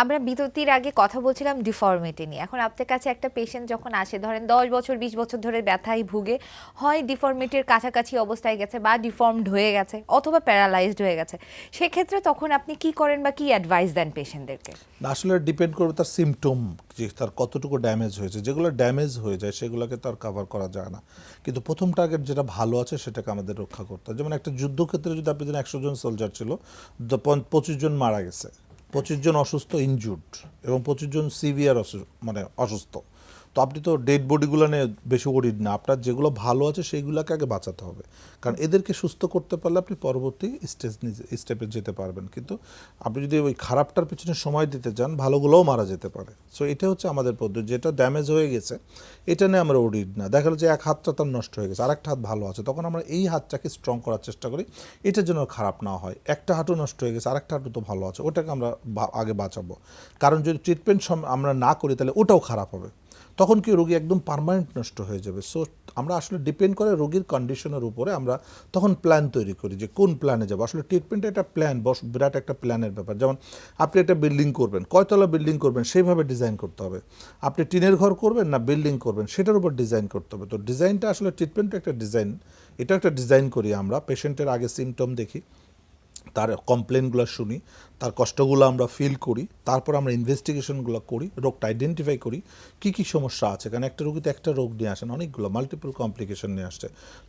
S1: আমরা বিরতির আগে কথা বলছিলাম ডিফর্মিটি নিয়ে। এখন আপনার কাছে একটা পেশেন্ট যখন আসে, ধরেন 10 বছর 20 বছর ধরে ব্যথায় ভুগে, হয় ডিফর্মিটির কাছাকাছি অবস্থায় গেছে, বা ডিফর্মড হয়ে গেছে, অথবা প্যারালাইজড হয়ে গেছে, সেক্ষেত্রে তখন আপনি কি করেন বা কি অ্যাডভাইস দেন পেশেন্টদেরকে?
S2: আসলে ডিপেন্ড করবে তার সিমটম, যে তার কতটুকু ড্যামেজ হয়েছে। যেগুলো ড্যামেজ হয়ে যায় সেগুলোকে তো আর কভার করা যায় না। কিন্তু প্রথম টার্গেট যেটা ভালো আছে সেটাকে আমাদের রক্ষা করতে হয়। যেমন একটা যুদ্ধক্ষেত্রে যদি আপনি 100 জন সোলজার ছিল, 25 জন মারা গেছে, 25 জন অসুস্থ, ইনজুর্ড, এবং 25 জন সিভিয়ার অসুস্থ, তো আপনি তো ডেড বডিগুলো নিয়ে বেশি ওরিড না। আপনার যেগুলো ভালো আছে সেইগুলোকে আগে বাঁচাতে হবে, কারণ এদেরকে সুস্থ করতে পারলে আপনি পরবর্তী স্টেপে যেতে পারবেন। কিন্তু আপনি যদি ওই খারাপটার পিছনে সময় দিতে চান, ভালোগুলোও মারা যেতে পারে। সো এটা হচ্ছে আমাদের পদ্ধতি। যেটা ড্যামেজ হয়ে গেছে এটা নিয়ে আমরা ওরিড না। দেখা গেলো যে এক হাতটা তার নষ্ট হয়ে গেছে, আরেকটা হাত ভালো আছে, তখন আমরা এই হাতটাকে স্ট্রং করার চেষ্টা করি, এটার জন্য খারাপ না হয়। একটা হাঁটু নষ্ট হয়ে গেছে, আরেকটা হাঁটু তো ভালো আছে, ওটাকে আমরা আগে বাঁচাবো। কারণ যদি ট্রিটমেন্ট আমরা না করি তাহলে ওটাও খারাপ হবে। তখন কি রোগী একদম পার্মানেন্ট নষ্ট হয়ে যাবে। সো আমরা আসলে ডিপেন্ড করে রোগীর কন্ডিশনের উপরে আমরা তখন প্ল্যান তৈরি করি যে কোন প্ল্যানে যাবো। আসলে ট্রিটমেন্টের একটা প্ল্যান, বিরাট একটা প্ল্যানের ব্যাপার। যেমন আপনি একটা বিল্ডিং করবেন, কয়তলা বিল্ডিং করবেন সেইভাবে ডিজাইন করতে হবে। আপনি টিনের ঘর করবেন না বিল্ডিং করবেন সেটার উপর ডিজাইন করতে হবে। তো ডিজাইনটা আসলে ট্রিটমেন্টের একটা ডিজাইন, এটা একটা ডিজাইন করি আমরা। পেশেন্টের আগে সিমটম দেখি, তার কমপ্লেনগুলো শুনি, তার কষ্টগুলো আমরা ফিল করি, তারপর আমরা ইনভেস্টিগেশনগুলো করি, রোগটা আইডেন্টিফাই করি কী কী সমস্যা আছে। কারণ একটা রোগীতে একটা রোগ নিয়ে আসেন, অনেকগুলো মাল্টিপল কমপ্লিকেশন নিয়ে আসছে।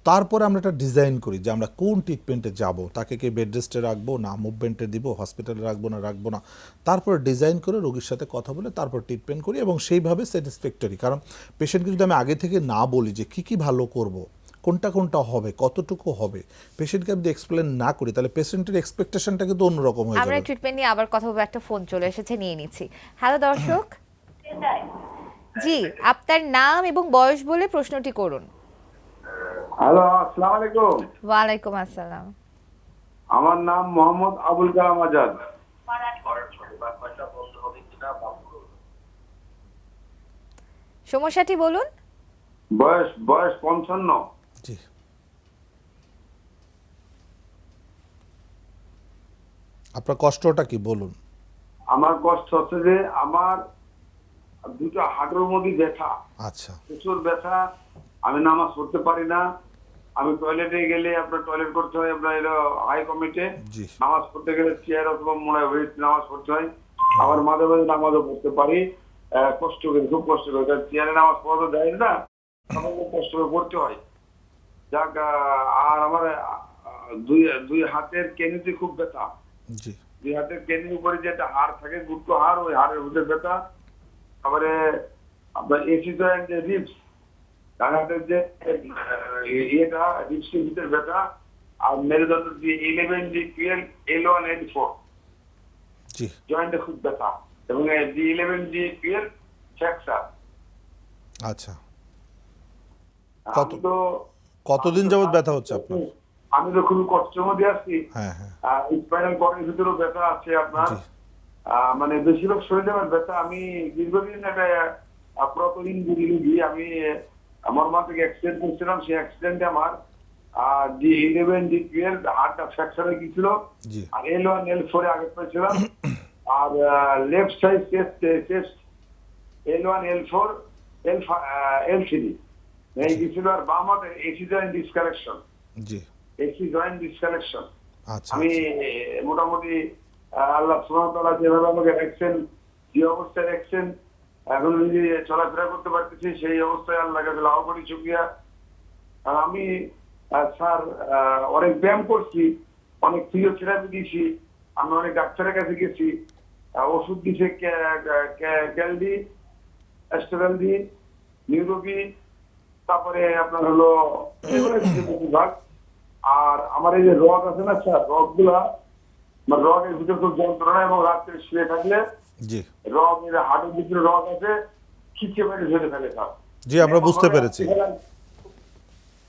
S2: তারপরে আমরা একটা ডিজাইন করি যে আমরা কোন ট্রিটমেন্টে যাব, তাকে কি বেড রেস্টে রাখবো না মুভমেন্টে দিব, হসপিটালে রাখবো না। তারপর ডিজাইন করে রোগীর সাথে কথা বলে তারপর ট্রিটমেন্ট করি এবং সেইভাবে স্যাটিসফ্যাক্টরি। কারণ পেশেন্টকে যদি আমি আগে থেকে না বলি যে কী ভালো করব, কোনটা হবে, কতটুকু হবে, পেশেন্টকে যদি এক্সপ্লেন না করি তাহলে পেশেন্টের এক্সপেকটেশনটা কিন্তু অন্যরকম হয়ে
S1: আমরা
S2: যাবে।
S1: ট্রিটমেন্ট নিয়ে আবার কথা বলবো, একটা ফোন চলে এসেছে, নিয়ে নিচ্ছি। হ্যালো দর্শক, জি আপনার নাম এবং বয়স বলে প্রশ্নটি করুন।
S3: হ্যালো, আসসালামু আলাইকুম।
S1: ওয়ালাইকুম আসসালাম।
S3: আমার নাম মোহাম্মদ আবুল কালাম আজাদ।
S1: সমস্যাটি বলুন।
S3: বয়স 55।
S2: জি, আপনার কষ্টটা কি বলুন।
S3: আমার কষ্ট হচ্ছে যে আমার দুটো হাঁটুর মধ্যে ব্যথা,
S2: আচ্ছা,
S3: প্রচুর ব্যথা। আমি নামাজ পড়তে পারি না। আমি টয়লেটে গেলে আপনার টয়লেট করতে হয়, আপনার এটা হাই কমিটে।
S2: জি,
S3: নামাজ পড়তে গেলে চেয়ার অথবা মোড়ায় হয়ে নামাজ পড়তে হয়। আবার মাঝে মাঝে নামাজও পড়তে পারি, কষ্ট করে, খুব কষ্ট করে, কারণ চেয়ারে নামাজ পড়া তো দেয় না, আমাকে কষ্ট করে পড়তে হয়। যাক, আর আমার দুই হাতের কেনিতে খুব ব্যথা।
S2: জি,
S3: দুই হাতের কেনির উপরে যে একটা হাড় থাকে, গুপ্ত হাড়, ওই হাড়ের ভিতরে ব্যথা। তারপরে আপনার এসি জয়েন্ট যে রিপস, ডান হাতের যে ইয়েটা, রিপসের ভিতরে ব্যথা। আর মেরুদণ্ড যে 11 যে 12 L1 L4
S2: জি,
S3: জয়েন্টে খুব ব্যথা, এবং জি 11 জি 12 ফ্র্যাকচার।
S2: আচ্ছা। কত
S3: আমি তো
S2: কতদিন যাবত ব্যথা হচ্ছে আপনার?
S3: আমি তো খুবই কষ্টের মধ্যে আছি।
S2: হ্যাঁ, হ্যাঁ,
S3: স্পাইনাল কর্ডের ভিতরেও ব্যথা আছে আপনার।
S2: জি,
S3: মানে বেশিরভাগ শরীরে আমার ব্যথা। আমি দীর্ঘদিন একটা প্রতিদিন রোগী। আমি মর্মান্তিক অ্যাক্সিডেন্ট করছিলাম, সেই অ্যাক্সিডেন্টে আমার জি 11 জি 12 হাড়টা ফ্র্যাকচার হয়ে গেছিল।
S2: জি,
S3: আর L1 L4 আগে পেয়েছিলাম। আর left side chest L1 L4 L3 এই গেছিল। আর বাম হাতে এসি জয়েন্ট ডিসকানেকশন,
S2: জি,
S3: এসি জয়েন্ট ডিসকানেকশন।
S2: আচ্ছা,
S3: আমি মোটামুটি আল্লাহ সুবহানাহু ওয়া তাআলা যেভাবে আমাকে রাখছেন, যে অবস্থায় রাখছেন, এখন যদি চলাফেরা করতে পারতেছি, সেই অবস্থায় আল্লাহ কাছে লাখ কোটি শুকরিয়া। আর আমি স্যার অনেক ব্যায়াম করছি, অনেক ফিজিওথেরাপি দিয়েছি, আমি অনেক ডাক্তারের কাছে গেছি, ওষুধ দিছে, ক্যালডি, অ্যাস্টেরালডি, নিউরোবি, তারপরে আপনার হলো বিভাগ। আর আমার এই যে রগ আছে না স্যার, রগগুলা, আমার রগের ভিতরে খুব যন্ত্রণা, এবং রাত্রে শুয়ে থাকলে
S2: জি,
S3: রগের হাড়ের ভিতরে রগ আছে, খিচে মেরে ঝরে ফেলে স্যার।
S2: জি, আমরা বুঝতে পেরেছি।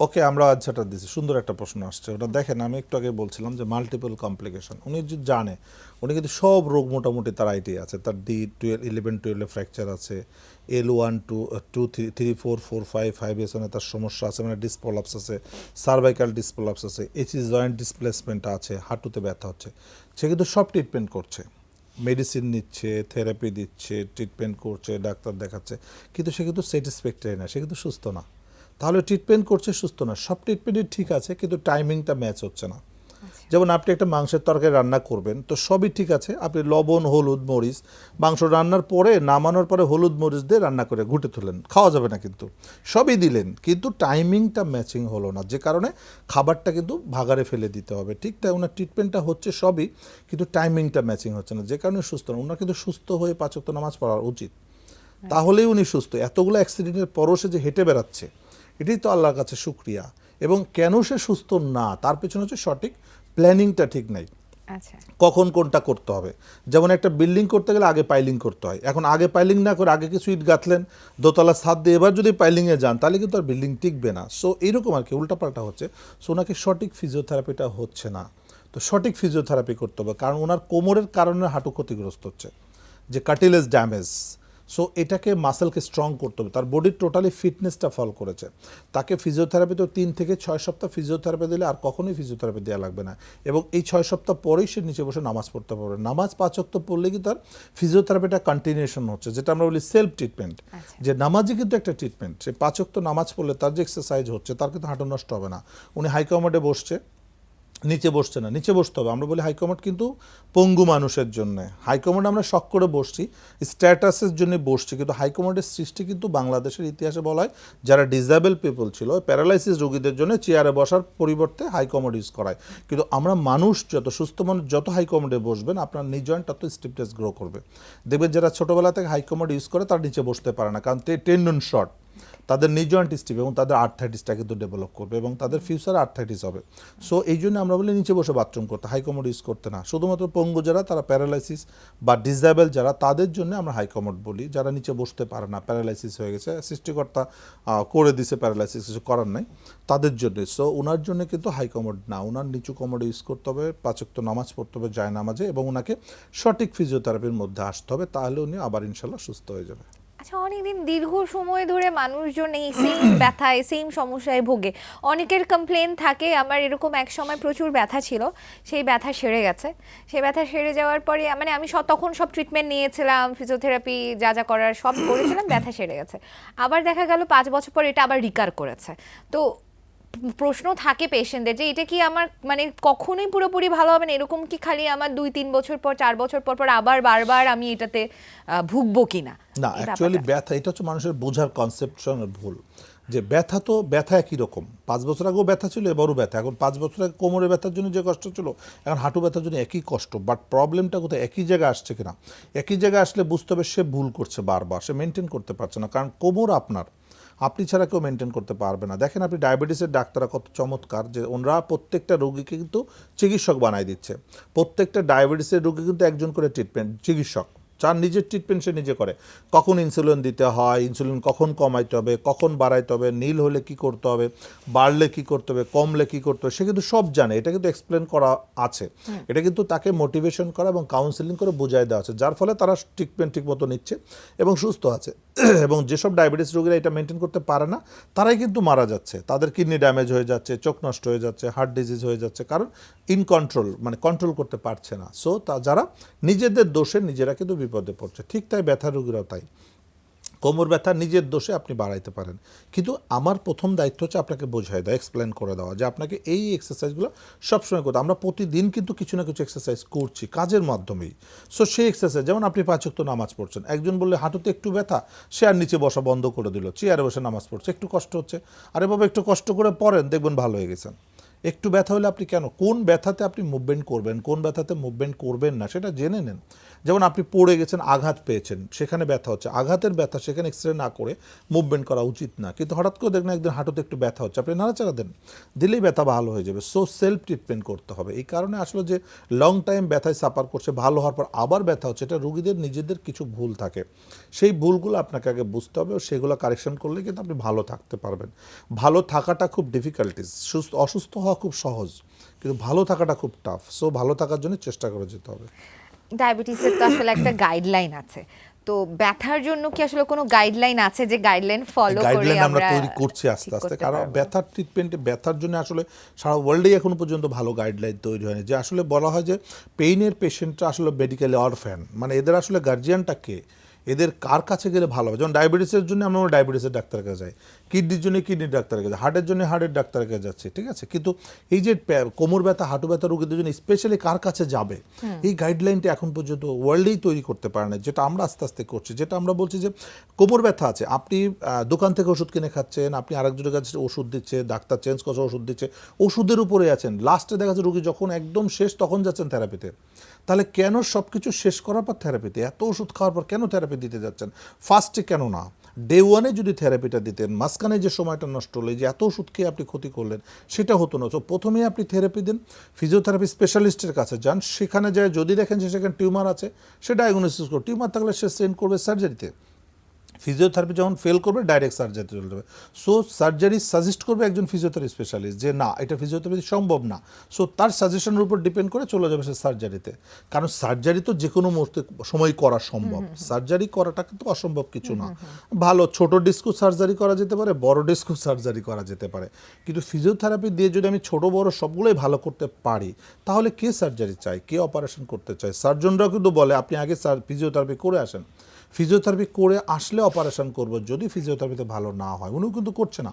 S2: ওকে, আমরা আনসারটা দিচ্ছি। সুন্দর একটা প্রশ্ন আসছে। ওটা দেখেন, আমি একটু আগে বলছিলাম যে মাল্টিপল কমপ্লিকেশন উনি যদি জানে, উনি কিন্তু সব রোগ মোটামুটি তার আইডিয়া আছে। তার D11-12 ফ্র্যাকচার আছে, L1 2 3 4 4 5 5 তার সমস্যা আছে, মানে ডিসপ্রলাপস আছে, সার্ভাইকাল ডিসপ্রলাপস আছে, এসি জয়েন্ট ডিসপ্লেসমেন্ট আছে, হাঁটুতে ব্যথা হচ্ছে। সে কিন্তু সব ট্রিটমেন্ট করছে, মেডিসিন নিচ্ছে, থেরাপি দিচ্ছে, ট্রিটমেন্ট করছে, ডাক্তার দেখাচ্ছে, কিন্তু সে কিন্তু স্যাটিসফ্যাক্টরি না, সে কিন্তু সুস্থ না। তাহলে ট্রিটমেন্ট করছে, সুস্থ না। সব ট্রিটমেন্টই ঠিক আছে, কিন্তু টাইমিংটা ম্যাচ হচ্ছে না। যেমন আপনি একটা মাংসের তরকারি রান্না করবেন, তো সবই ঠিক আছে, আপনি লবণ, হলুদ, মরিচ, মাংস রান্নার পরে, নামানোর পরে হলুদ মরিচ দিয়ে রান্না করে ঘুটে তুললেন, খাওয়া যাবে না, কিন্তু সবই দিলেন, কিন্তু টাইমিংটা ম্যাচিং হলো না, যে কারণে খাবারটা কিন্তু ভাগাড়ে ফেলে দিতে হবে। ঠিক তাই ওনার ট্রিটমেন্টটা হচ্ছে সবই, কিন্তু টাইমিংটা ম্যাচিং হচ্ছে না, যে কারণে সুস্থ না। ওনার কিন্তু সুস্থ হয়ে 5 ওয়াক্ত নামাজ পড়া উচিত, তাহলেই উনি সুস্থ। এতগুলো অ্যাক্সিডেন্টের পরও সে যে হেঁটে বেড়াচ্ছে, এটাই তো আল্লাহর কাছে শুকরিয়া। এবং কেন সে সুস্থ না, তার পেছনে হচ্ছে সঠিক প্ল্যানিংটা ঠিক নাই,
S1: আচ্ছা,
S2: কখন কোনটা করতে হবে। যেমন একটা বিল্ডিং করতে গেলে আগে পাইলিং করতে হয়, এখন আগে পাইলিং না করে আগে কিছু ইট গাঁথলেন, দোতলা ছাদ দিয়ে এবার যদি পাইলিংয়ে যান তাহলে কিন্তু আর বিল্ডিং টিকবে না। সো এইরকম আর কি উল্টাপাল্টা হচ্ছে। সো ওনাকে সঠিক ফিজিওথেরাপিটা হচ্ছে না। তো সঠিক ফিজিওথেরাপি করতে হবে, কারণ ওনার কোমরের কারণে হাঁটু ক্ষতিগ্রস্ত হচ্ছে, যে কার্টিলেজ ড্যামেজ। সো এটাকে মাসেলকে স্ট্রং করতে হবে, তার বডির টোটালি ফিটনেসটা ফল করেছে, তাকে ফিজিওথেরাপি তো 3 থেকে 6 সপ্তাহ ফিজিওথেরাপি দিলে আর কখনোই ফিজিওথেরাপি দেওয়া লাগবে না, এবং এই 6 সপ্তাহ পরেই সে নিচে বসে নামাজ পড়তে পারবে। নামাজ 5 ওয়াক্ত পড়লে কি তার ফিজিওথেরাপিটা কন্টিনিউশন হচ্ছে, যেটা আমরা বলি সেলফ ট্রিটমেন্ট, যে নামাজই কিন্তু একটা ট্রিটমেন্ট। সে 5 ওয়াক্ত নামাজ পড়লে তার যে এক্সারসাইজ হচ্ছে তার কিন্তু হাঁটু নষ্ট হবে না। উনি হাইকমান্ডে বসছে, নিচে বসছে না, নিচে বসতে হবে। আমরা বলি হাইকমান্ড কিন্তু পঙ্গু মানুষের জন্য, হাইকমান্ড আমরা শখ করে বসছি, স্ট্যাটাসের জন্য বসছি, কিন্তু হাইকমান্ডের সৃষ্টি কিন্তু বাংলাদেশের ইতিহাসে বলা হয় যারা ডিসেবল পিপল ছিল, প্যারালাইসিস রোগীদের জন্য চেয়ারে বসার পরিবর্তে হাইকমান্ড ইউজ করায়। কিন্তু আমরা মানুষ যত সুস্থ মানুষ যত হাইকমান্ডে বসবেন আপনার নিজ জয়েন্ট তত স্টিফনেস গ্রো করবে। দেখবেন যারা ছোটোবেলা থেকে হাইকমান্ড ইউজ করে তারা নিচে বসতে পারে না, কারণ টেন্ডন শর্ট, তাদের নিজ জয়েন্ট স্টিফ, এবং তাদের আর্থ্রাইটিসটা কিন্তু ডেভেলপ করবে এবং তাদের ফিউচারে আর্থ্রাইটিস হবে। সো এই জন্য আমরা বলি নিচে বসে বাথরুম করতে, হাইকমোড ইউজ করতে না। শুধুমাত্র পঙ্গু যারা, তারা প্যারালাইসিস বা ডিসেবল যারা, তাদের জন্য আমরা হাইকমোড বলি, যারা নিচে বসতে পারে না, প্যারালাইসিস হয়ে গেছে, সৃষ্টিকর্তা করে দিছে প্যারালাইসিস, কিছু করার নাই তাদের জন্য। সো ওনার জন্য কিন্তু হাইকমোড না, ওনার নিচু কমোড ইউজ করতে হবে, 5 ওয়াক্ত নামাজ পড়তে হবে যায় নামাজে, এবং ওনাকে সঠিক ফিজিওথেরাপির মধ্যে আসতে হবে, তাহলে উনি আবার ইনশাল্লাহ সুস্থ হয়ে যাবে।
S1: আচ্ছা, অনেকদিন দীর্ঘ সময় ধরে মানুষজন এই সেম ব্যথায় সেম সমস্যায় ভোগে। অনেকের কমপ্লেন থাকে আমার এরকম এক সময় প্রচুর ব্যথা ছিল, সেই ব্যথা সেরে গেছে, সেই ব্যথা সেরে যাওয়ার পরে মানে আমি তখন সব ট্রিটমেন্ট নিয়েছিলাম, ফিজিওথেরাপি যা যা করার সব করেছিলাম, ব্যথা সেরে গেছে। আবার দেখা গেল 5 বছর পর এটা আবার রিকার করেছে। তো প্রশ্ন থাকে পেশেন্টদের যে এটা কি আমার মানে কখনোই পুরোপুরি ভালো হবে না, এরকম কি খালি আমার 2-3 বছর পর 4 বছর পর পর আবার বারবার আমি এটাতে ভুগবো কিনা?
S2: না, অ্যাকচুয়ালি ব্যথা এটা হচ্ছে মানুষের বোঝার কনসেপশনের ভুল, যে ব্যথা তো ব্যথা একই রকম। 5 বছর আগেও ব্যথা ছিল, এবারও ব্যথা। এখন 5 বছর আগে কোমরে ব্যথার জন্য যে কষ্ট ছিল, এখন হাঁটু ব্যথার জন্য একই কষ্ট। বাট প্রবলেমটা কোথায়, একই জায়গায় আসছে কিনা। একই জায়গায় আসলে বুঝতে হবে সে ভুল করছে বারবার, সে মেনটেন করতে পারছে না, কারণ কোমর আপনার, আপনি ছাড়া কেউ মেনটেন করতে পারবে না। দেখেন আপনি ডায়াবেটিসের ডাক্তাররা কত চমৎকার, যে ওনারা প্রত্যেকটা রোগীকে কিন্তু চিকিৎসক বানাই দিচ্ছে। প্রত্যেকটা ডায়াবেটিসের রোগী কিন্তু একজন করে চিকিৎসক, যার নিজের ট্রিটমেন্ট সে নিজে করে। কখন ইনসুলিন দিতে হয়, ইনসুলিন কখন কমাইতে হবে, কখন বাড়াইতে হবে, নীল হলে কি করতে হবে, বাড়লে কি করতে হবে, কমলে কি করতে হবে, সে কিন্তু সব জানে। এটা কিন্তু এক্সপ্লেন করা আছে, এটা কিন্তু তাকে মোটিভেশন করা এবং কাউন্সেলিং করে বোঝাই দেওয়া আছে, যার ফলে তারা ট্রিটমেন্ট ঠিক মতো নিচ্ছে এবং সুস্থ আছে। এবং যেসব ডায়াবেটিস রোগীরা এটা মেনটেন করতে পারে না, তারাই কিন্তু মারা যাচ্ছে, তাদের কিডনি ড্যামেজ হয়ে যাচ্ছে, চোখ নষ্ট হয়ে যাচ্ছে, হার্ট ডিজিজ হয়ে যাচ্ছে, কারণ ইনকন্ট্রোল, মানে কন্ট্রোল করতে পারছে না। সো যারা নিজেদের দোষে নিজেরা কিন্তু বিপদে পড়ছে। ঠিক তাই ব্যথা রোগীরাও তাই, কোমর ব্যথা নিজের দোষে আপনি বাড়াইতে পারেন, কিন্তু আমার প্রথম দায়িত্ব হচ্ছে আপনাকে বোঝাই দেওয়া, এক্সপ্লেন করে দেওয়া, যে আপনাকে এই এক্সারসাইজগুলো সবসময় করতে। আমরা প্রতিদিন কিন্তু কিছু না কিছু এক্সারসাইজ করছি কাজের মাধ্যমেই। সো সেই এক্সারসাইজ, যেমন আপনি 5 ওয়াক্ত নামাজ পড়ছেন, একজন বললে হাঁটুতে একটু ব্যথা, সে আর নিচে বসা বন্ধ করে দিল, চেয়ারে বসে নামাজ পড়ছে, একটু কষ্ট হচ্ছে, আরে বাবা একটু কষ্ট করে পড়েন, দেখবেন ভালো হয়ে গেছেন। একটু ব্যথা হলে আপনি কেন, কোন ব্যথাতে আপনি মুভমেন্ট করবেন, কোন ব্যথাতে মুভমেন্ট করবেন না, সেটা জেনে নেন। যেমন আপনি পড়ে গেছেন, আঘাত পেয়েছেন, সেখানে ব্যথা হচ্ছে, আঘাতের ব্যথা সেখানে এক্সরে না করে মুভমেন্ট করা উচিত না। কিন্তু হঠাৎ করে দেখবেন একদিন হাঁটুতে একটু ব্যথা হচ্ছে, আপনি নাড়াচাড়া দেন, দিলেই ব্যথা ভালো হয়ে যাবে। সো সেলফ ট্রিটমেন্ট করতে হবে। এই কারণে আসলে যে লং টাইম ব্যথায় সাফার করছে, ভালো হওয়ার পর আবার ব্যথা হচ্ছে, এটা রোগীদের নিজেদের কিছু ভুল থাকে। সেই ভুলগুলো আপনাকে আগে বুঝতে হবে, সেগুলো কারেকশন করলে কিন্তু আপনি ভালো থাকতে পারবেন। ভালো থাকাটা খুব ডিফিকাল্টিস, অসুস্থ হওয়া খুব সহজ, কিন্তু ভালো থাকাটা খুব টাফ। সো ভালো থাকার জন্য চেষ্টা করে যেতে হবে।
S1: ডায়াবেটিসের তো আসলে একটা গাইডলাইন আছে, তো ব্যথার জন্য কি আসলে কোনো গাইডলাইন আছে যে গাইডলাইন ফলো করে
S2: গাইডলাইন আমরা
S1: আমরা
S2: তৈরি করছি আস্তে
S1: ঠিক
S2: আস্তে,
S1: করতে
S2: কারণ
S1: পারবো?
S2: ব্যথার ট্রিটমেন্টে, ব্যথার জন্য আসলে সারা ওয়ার্ল্ডেই এখনো পর্যন্ত ভালো গাইডলাইন তৈরি হয়নি। যে আসলে বলা হয় যে পেইনের পেশেন্টরা আসলে মেডিকেলি অরফ্যান, মানে এদের আসলে গার্জিয়ানটা কে, এদের কার কাছে গেলে ভালো হবে। যেমন ডায়াবেটিসের জন্য আমরা ডায়াবেটিসের ডাক্তারের কাছে যাই, কিডনির জন্য কিডনির ডাক্তারের কাছে, হার্টের জন্য হার্টের ডাক্তারের কাছে যাচ্ছে, ঠিক আছে। কিন্তু এই যে কোমর ব্যথা, হাঁটু ব্যথা রোগীদের জন্য স্পেশালি কার কাছে যাবে, এই গাইডলাইনটা এখন পর্যন্ত ওয়ার্ল্ডেই তৈরি করতে পারে না, যেটা আমরা আস্তে আস্তে করছি। যেটা আমরা বলছি যে কোমর ব্যথা আছে, আপনি দোকান থেকে ওষুধ কিনে খাচ্ছেন, আপনি আরেকজনের কাছে ওষুধ দিচ্ছে, ডাক্তার চেঞ্জ করছে, ওষুধ দিচ্ছে, ওষুধের উপরে আছেন, লাস্টে দেখা যাচ্ছে রোগী যখন একদম শেষ তখন যাচ্ছেন থেরাপিতে। তাহলে কেন সব কিছু শেষ করার পর থেরাপিতে, এত ওষুধ খাওয়ার পর কেন থেরাপি দিতে যাচ্ছেন? ফার্স্টে কেন না ডে ওয়ানে যদি থেরাপিটা দিতেন, মাঝখানে যে সময়টা নষ্ট হলো, যে এত ওষুধ খেয়ে আপনি ক্ষতি করলেন, সেটা হতো না। তো প্রথমেই আপনি থেরাপি দেন, ফিজিওথেরাপি স্পেশালিস্টের কাছে যান, সেখানে যায় যদি দেখেন যে সেখানে টিউমার আছে, সে ডায়াগনোসিস করুন, টিউমার থাকলে সে সেন্ড করবে সার্জারিতে। ফিজিওথেরাপি যখন ফেল করবে ডাইরেক্ট সার্জারিতে চলে যাবে। সো সার্জারি সাজেস্ট করবে একজন ফিজিওথেরাপি স্পেশালিস্ট যে না এটা ফিজিওথেরাপি সম্ভব না, সো তার সাজেশনের উপর ডিপেন্ড করে চলে যাবে সে সার্জারিতে। কারণ সার্জারি তো যে কোনো মুহূর্তে সময় করা সম্ভব, সার্জারি করাটা কিন্তু অসম্ভব কিছু না। ভালো ছোট ডিস্কও সার্জারি করা যেতে পারে, বড় ডিস্কও সার্জারি করা যেতে পারে, কিন্তু ফিজিওথেরাপি দিয়ে যদি আমি ছোট বড় সবগুলোই ভালো করতে পারি তাহলে কে সার্জারি চায়, কে অপারেশন করতে চায়? সার্জনরাও কিন্তু বলে আপনি আগে ফিজিওথেরাপি করে আসেন, ফিজিওথেরাপি করে আসলে অপারেশন করব, যদি ফিজিওথেরাপিতে ভালো না হয় উনিও কিন্তু করছে না,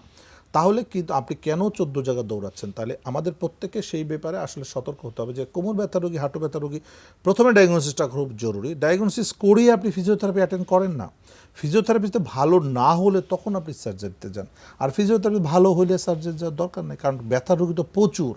S2: তাহলে কিন্তু আপনি কেন 14 জায়গায় দৌড়াচ্ছেন? তাহলে আমাদের প্রত্যেকে সেই ব্যাপারে আসলে সতর্ক হতে হবে যে কোমর ব্যথা রোগী, হাঁটু ব্যথা রোগী প্রথমে ডায়াগনোসিসটা খুব জরুরি। ডায়াগনোসিস করিয়ে আপনি ফিজিওথেরাপি অ্যাটেন্ড করেন না, ফিজিওথেরাপিতে ভালো না হলে তখন আপনি সার্জারিতে যান। আর ফিজিওথেরাপি ভালো হলে সার্জারি যাওয়ার দরকার নেই, কারণ ব্যথা রোগী তো প্রচুর,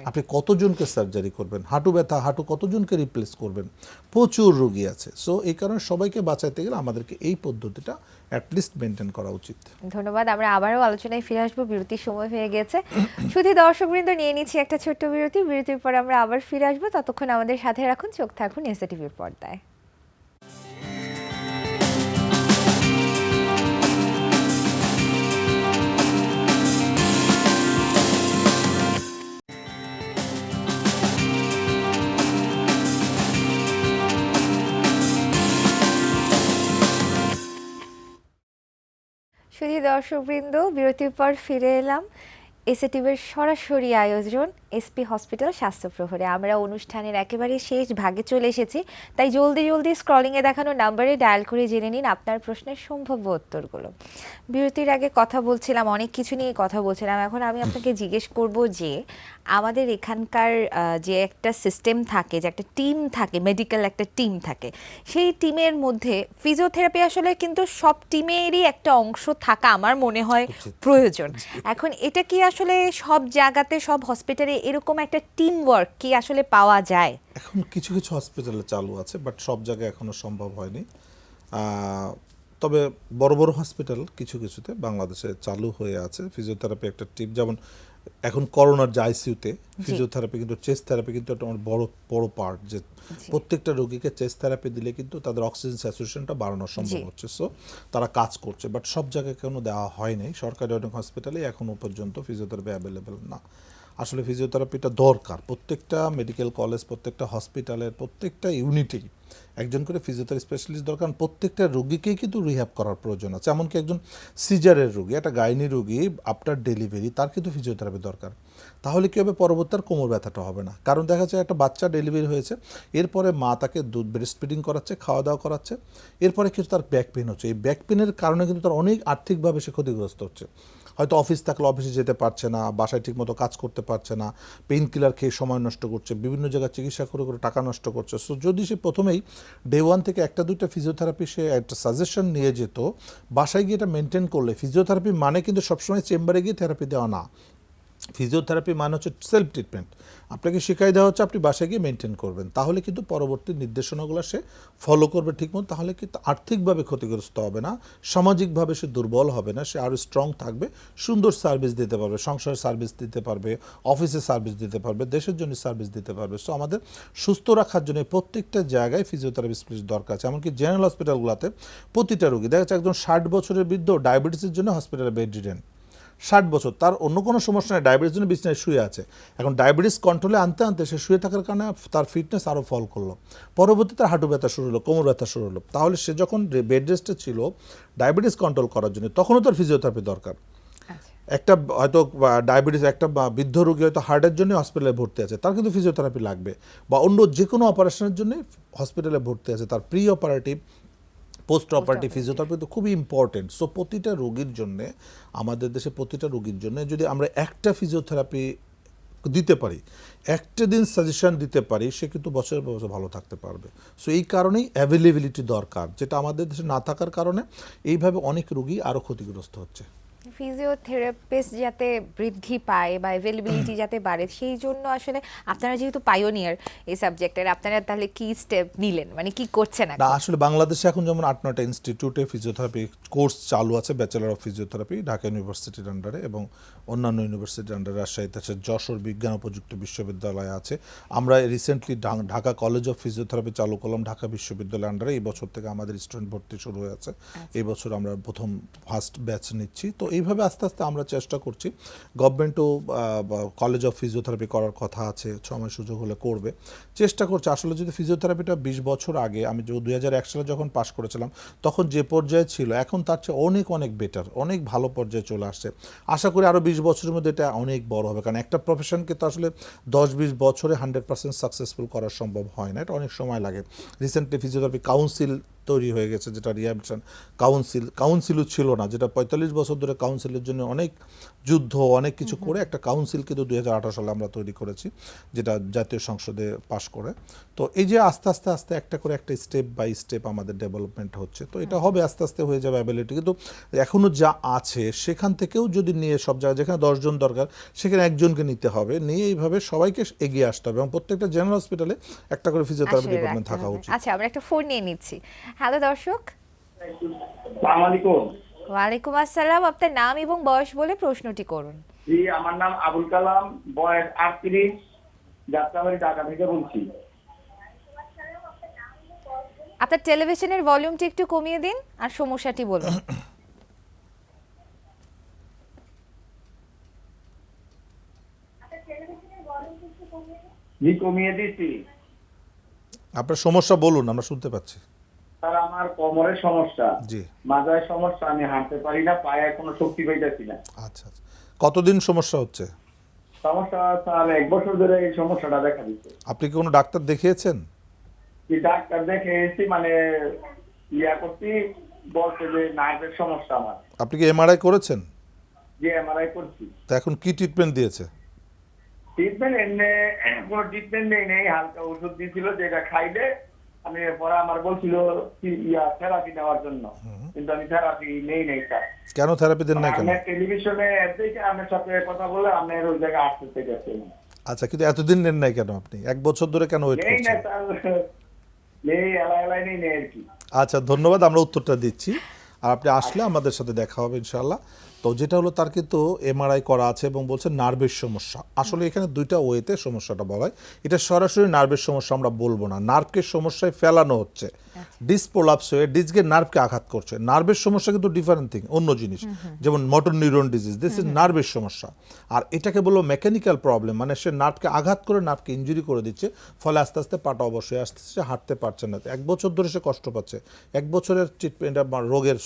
S2: আপনি কতজনকে সার্জারি করবেন? হাঁটু ব্যথা, হাঁটু কতজনকে রিপ্লেস করবেন? প্রচুর রোগী আছে। সো এই কারণে সবাইকে বাঁচাইতে গেলে আমাদেরকে এই পদ্ধতিটা অ্যাটলিস্ট মেনটেন করা উচিত।
S1: ধন্যবাদ। আমরা আবারও আলোচনায় ফিরে আসবো, বিরতির সময় হয়ে গেছে। শুধু দর্শকবৃন্দ নিয়ে নিচ্ছি একটা ছোট্ট বিরতি, বিরতির পর আমরা আবার ফিরে আসবো। ততক্ষণ আমাদের সাথে রাখুন, চোখ থাকুন এসএটিভির পর্দায়। শুধু দর্শকবৃন্দ, বিরতির পর ফিরে এলাম। এসএটিভির সরাসরি আয়োজন এসপি হসপিটাল স্বাস্থ্য প্রহরে। আমরা অনুষ্ঠানের একেবারে শেষ ভাগে চলে এসেছি, তাই জলদি জলদি স্ক্রলিংয়ে দেখানো নাম্বারে ডায়াল করে জেনে নিন আপনার প্রশ্নের সম্ভাব্য উত্তরগুলো। বিরতির আগে কথা বলছিলাম, অনেক কিছু নিয়ে কথা বলছিলাম। এখন আমি আপনাকে জিজ্ঞেস করব যে আমাদের এখানকার যে একটা সিস্টেম থাকে, যে একটা টিম থাকে, মেডিকেল একটা টিম থাকে, সেই টিমের মধ্যে ফিজিওথেরাপি আসলে কিন্তু সব টিমেরই একটা অংশ থাকা আমার মনে হয় প্রয়োজন। এখন এটা কি আসলে সব জায়গাতে, সব হসপিটালে এরকম একটা টিম ওয়ার্ক কি আসলে পাওয়া যায়?
S2: এখন কিছু কিছু হসপিটালে চালু আছে, বাট সব জায়গায় এখনো সম্ভব হয়নি। তবে বড় বড় হসপিটাল কিছু কিছুতে বাংলাদেশে চালু হয়ে আছে ফিজিওথেরাপি একটা টিম। যেমন এখন করোনার যে আইসিইউতে ফিজিওথেরাপি কিন্তু চেস্ট থেরাপি কিন্তু একটা বড় বড় পার্ট, যে প্রত্যেকটা রোগীকে চেস্ট থেরাপি দিলে কিন্তু তাদের অক্সিজেন স্যাচুরেশনটা বাড়ানো সম্ভব হচ্ছে। সো তারা কাজ করছে, বাট সব জায়গায় কেন দেওয়া হয়নি। সরকারি অনেক হসপিটালে এখনো পর্যন্ত ফিজিওথেরাপি অ্যাভেলেবেল না। আসলে ফিজিওথেরাপিটা দরকার, প্রত্যেকটা মেডিকেল কলেজ, প্রত্যেকটা হসপিটালের প্রত্যেকটা ইউনিটেই একজন করে ফিজিওথেরাপি স্পেশালিস্ট দরকার। প্রত্যেকটা রোগীকেই কিন্তু রিহ্যাব করার প্রয়োজন আছে। এমনকি একজন সিজারের রোগী, একটা গাইনি রোগী আফটার ডেলিভারি, তার কিন্তু ফিজিওথেরাপি দরকার। তাহলে কী হবে? পরবর্তী আর কোমর ব্যথাটা হবে না। কারণ দেখা যায় একটা বাচ্চা ডেলিভারি হয়েছে, এরপরে মা তাকে দুধ ব্রেস্ট ফিডিং করাচ্ছে, খাওয়া দাওয়া করাচ্ছে, এরপরে কিছু তার ব্যাক পেন হচ্ছে। এই ব্যাক পেনের কারণে কিন্তু তার অনেক আর্থিকভাবে সে ক্ষতিগ্রস্ত হচ্ছে। হয়তো অফিস থাকলে অফিসে যেতে পারছে না, বাসায় ঠিকমতো কাজ করতে পারছে না, পেইন কিলার খেয়ে সময় নষ্ট করছে, বিভিন্ন জায়গায় চিকিৎসা করে করে টাকা নষ্ট করছে। সো যদি সে প্রথমেই ডে ওয়ান থেকে একটা দুইটা ফিজিওথেরাপি সে একটা সাজেশন নিয়ে যেত, বাসায় গিয়ে এটা মেনটেন করলে, ফিজিওথেরাপি মানে কিন্তু সবসময় চেম্বারে গিয়ে থেরাপি দেওয়া না। ফিজিওথেরাপি মানে হচ্ছে সেলফ ট্রিটমেন্ট। আপনাকে শিখাই দেওয়া হচ্ছে, আপনি বাসায় গিয়ে মেনটেন করবেন, তাহলে কিন্তু পরবর্তী নির্দেশনাগুলো সে ফলো করবে ঠিকমতো। তাহলে কিন্তু আর্থিকভাবে ক্ষতিগ্রস্ত হবে না, সামাজিকভাবে সে দুর্বল হবে না, সে আরও স্ট্রং থাকবে, সুন্দর সার্ভিস দিতে পারবে, সংসারের সার্ভিস দিতে পারবে, অফিসে সার্ভিস দিতে পারবে, দেশের জন্য সার্ভিস দিতে পারবে। সো আমাদের সুস্থ রাখার জন্য প্রত্যেকটা জায়গায় ফিজিওথেরাপি স্পেশালিস্ট দরকার আছে। এমনকি জেনারেল হসপিটালগুলোতে প্রতিটা রোগী দেখা যাচ্ছে একজন 60 বছরের বৃদ্ধ ডায়াবেটিসের জন্য হসপিটালে বেড রিডেন, 60 বছর, তার অন্য কোনো সমস্যা নেই, ডায়াবেটিস জন্য বিছানায় শুয়ে আছে। এখন ডায়াবেটিস কন্ট্রোলে আনতে আনতে সে শুয়ে থাকার কারণে তার ফিটনেস আরও ফল করলো, পরবর্তীতে তার হাঁটু ব্যথা শুরু হলো, কোমর ব্যথা শুরু হলো। তাহলে সে যখন বেড রেস্টে ছিল ডায়াবেটিস কন্ট্রোল করার জন্য, তখনও তার ফিজিওথেরাপি দরকার। একটা হয়তো ডায়াবেটিস, একটা বৃদ্ধ রোগী হয়তো হার্টের জন্য হসপিটালে ভর্তি আছে, তার কিন্তু ফিজিওথেরাপি লাগবে। বা অন্য যে কোনো অপারেশনের জন্য হসপিটালে ভর্তি আছে, তার pre operative, post operative physiotherapy তো খুবই ইম্পর্টেন্ট। সো প্রতিটা রোগীর জন্যে, আমাদের দেশে প্রতিটা রোগীর জন্য যদি আমরা একটা ফিজিওথেরাপি দিতে পারি, একটা দিন সাজেশন দিতে পারি, সে কিন্তু বছরের পর বছর ভালো থাকতে পারবে। সো এই কারণেই অ্যাভেলেবিলিটি দরকার, যেটা আমাদের দেশে না থাকার কারণে এইভাবে অনেক রোগী আরও ক্ষতিগ্রস্ত হচ্ছে।
S1: ফিজিওথেরাপিস্ট যাতে বৃদ্ধি পায় বা অ্যাভেলেবিলিটি যাতে বাড়ে, সেই জন্য আসলে আপনারা যেহেতু পাইওনিয়ার এই সাবজেক্টের, আপনারা তাহলে কি স্টেপ নিলেন, মানে কি করছেন
S2: না,
S1: এখন?
S2: আসলে বাংলাদেশে এখন যেমন 8-9টা ইনস্টিটিউটে ফিজিওথেরাপি কোর্স চালু আছে, ব্যাচেলর অফ ফিজিওথেরাপি ঢাকা ইউনিভার্সিটির আন্ডারে এবং অন্যান্য ইউনিভার্সিটির আন্ডারে। রাজশাহীতে আছে, যশোর বিজ্ঞান ও প্রযুক্তি বিশ্ববিদ্যালয় আছে। আমরা recently Dhaka college of physiotherapy চালু করলাম ঢাকা বিশ্ববিদ্যালয়ের আন্ডারে। এই বছর থেকে আমাদের স্টুডেন্ট ভর্তি শুরু হয়েছে। এই বছর আমরা ফার্স্ট ব্যাচ নিচ্ছি। তো এইভাবে আস্তে আস্তে আমরা চেষ্টা করছি। গভর্নমেন্টও কলেজ অফ ফিজিওথেরাপি করার কথা আছে, সময় সুযোগ হলে করবে, চেষ্টা করছে। আসলে যদি ফিজিওথেরাপিটা 20 বছর আগে, আমি 2001 সালে যখন পাশ করেছিলাম তখন যে পর্যায়ে ছিল, এখন তার চেয়ে অনেক অনেক বেটার, অনেক ভালো পর্যায়ে চলে আসছে। আশা করি আরও 20 বছরের মধ্যে এটা অনেক বড় হবে, কারণ একটা প্রফেশনকে তো আসলে 10-20 বছরে 100% সাকসেসফুল করা সম্ভব হয় না, এটা অনেক সময় লাগে। রিসেন্টলি ফিজিওথেরাপি কাউন্সিল তৈরি হয়ে গেছে, যেটা রিহ্যাবিলিটেশন কাউন্সিলও ছিল না, যেটা 45 বছর ধরে কাউন্সিলের জন্য অনেক যুদ্ধ অনেক কিছু করে একটা কাউন্সিল কিন্তু 2018 সালে আমরা তৈরি করেছি, যেটা জাতীয় সংসদে পাশ করে। তো এই যে আস্তে আস্তে আস্তে একটা করে একটা স্টেপ বাই স্টেপ আমাদের ডেভেলপমেন্ট হচ্ছে, তো এটা হবে, আস্তে আস্তে হয়ে যাবে অ্যাবিলিটি। কিন্তু এখনও যা আছে সেখান থেকেও যদি নিয়ে সব জায়গায় যেখানে 10 জন দরকার সেখানে একজনকে নিতে হবে, নিয়ে এইভাবে সবাইকে এগিয়ে আসতে হবে এবং প্রত্যেকটা জেনারেল হসপিটালে একটা করে ফিজিওথেরাপি
S1: আসলে
S2: ডিপার্টমেন্ট
S1: রাখতে
S2: থাকা
S1: হবে।
S2: উচিত।
S1: আচ্ছা, আমরা একটা ফোন নিয়ে নিচ্ছি। হ্যালো দর্শক।
S3: আসসালামু আলাইকুম।
S1: ওয়ালাইকুম আসসালাম, আপনার নাম এবং বয়স বলে প্রশ্নটি করুন।
S3: জি, আমার নাম আবুল কালাম, বয়স 38, যাত্রাবাড়ি, ঢাকা থেকে বলছি।
S1: আপনার টেলিভিশনের ভলিউমটি একটু কমিয়ে দিন আর সমস্যাটি বলুন।
S3: জি, কমিয়ে দিচ্ছি।
S2: আপনার সমস্যা বলুন, আমরা শুনতে পাচ্ছি।
S3: স্যার, আমার কোমরের সমস্যা,
S2: জি,
S3: মাজায় সমস্যা, আমি হাঁটতে পারি না, পায়ে কোনো শক্তি পাইতেছি না।
S2: আচ্ছা আচ্ছা। কতদিন সমস্যা হচ্ছে?
S3: সমস্যা স্যার 1 বছর ধরে এই সমস্যাটা দেখা দিচ্ছে।
S2: আপনি কি কোনো ডাক্তার দেখিয়েছেন?
S3: কি ডাক্তার দেখে এসেছি, মানে করছি, বলছে যে নার্ভের সমস্যা আমার।
S2: আপনি কি এমআরআই করেছেন?
S3: যে এমআরআই করছি।
S2: তা এখন কি ট্রিটমেন্ট দিয়েছে?
S3: ট্রিটমেন্ট এমনি কোনো ট্রিটমেন্ট নেই, হালকা ওষুধ দিয়েছিল যেটা খাইলে আমি, পরে আমার বলছিল থেরাপি নেওয়ার জন্য, কিন্তু আমি থেরাপি নেই স্যার।
S2: কেন থেরাপি দেন না কেন?
S3: আপনার টেলিভিশনে দেখে আপনার সাথে কথা বলে আপনার ওই জায়গায় আসতে গেছেন।
S2: আচ্ছা, কিন্তু এতদিন নেন নাই কেন আপনি? 1 বছর ধরে কেন ওয়েট
S3: নেই না
S2: করছেন?
S3: স্যার, নেই, এলাই নেই আর কি।
S2: আচ্ছা, ধন্যবাদ, আমরা উত্তরটা দিচ্ছি। আর আপনি আসলে আমাদের সাথে দেখা হবে ইনশাআল্লাহ। তো যেটা হলো, তার কিন্তু এমআরআই করা আছে এবং বলছে নার্ভের সমস্যা। আসলে এখানে দুইটা ওয়েতে সমস্যাটা বলা হয়। এটা সরাসরি নার্ভের সমস্যা আমরা বলবো না, নার্ভকে সমস্যায় ফেলানো হচ্ছে। ডিসপ্রোলাপস হয়ে ডিস্কের নার্ভকে আঘাত করছে। নার্ভের সমস্যা কিন্তু ডিফারেন্ট থিং, অন্য জিনিস, যেমন motor neuron disease, this is নার্ভের সমস্যা। আর এটাকে বলবো মেকানিক্যাল প্রবলেম, মানে সে নার্ভকে আঘাত করে নার্ভকে ইনজুরি করে দিচ্ছে, ফলে আস্তে আস্তে পাটা অবশ্যই আসতেছে, হাঁটতে পারছে না। 1 বছর ধরে সে কষ্ট পাচ্ছে। 1 বছরের ট্রিটমেন্ট রোগের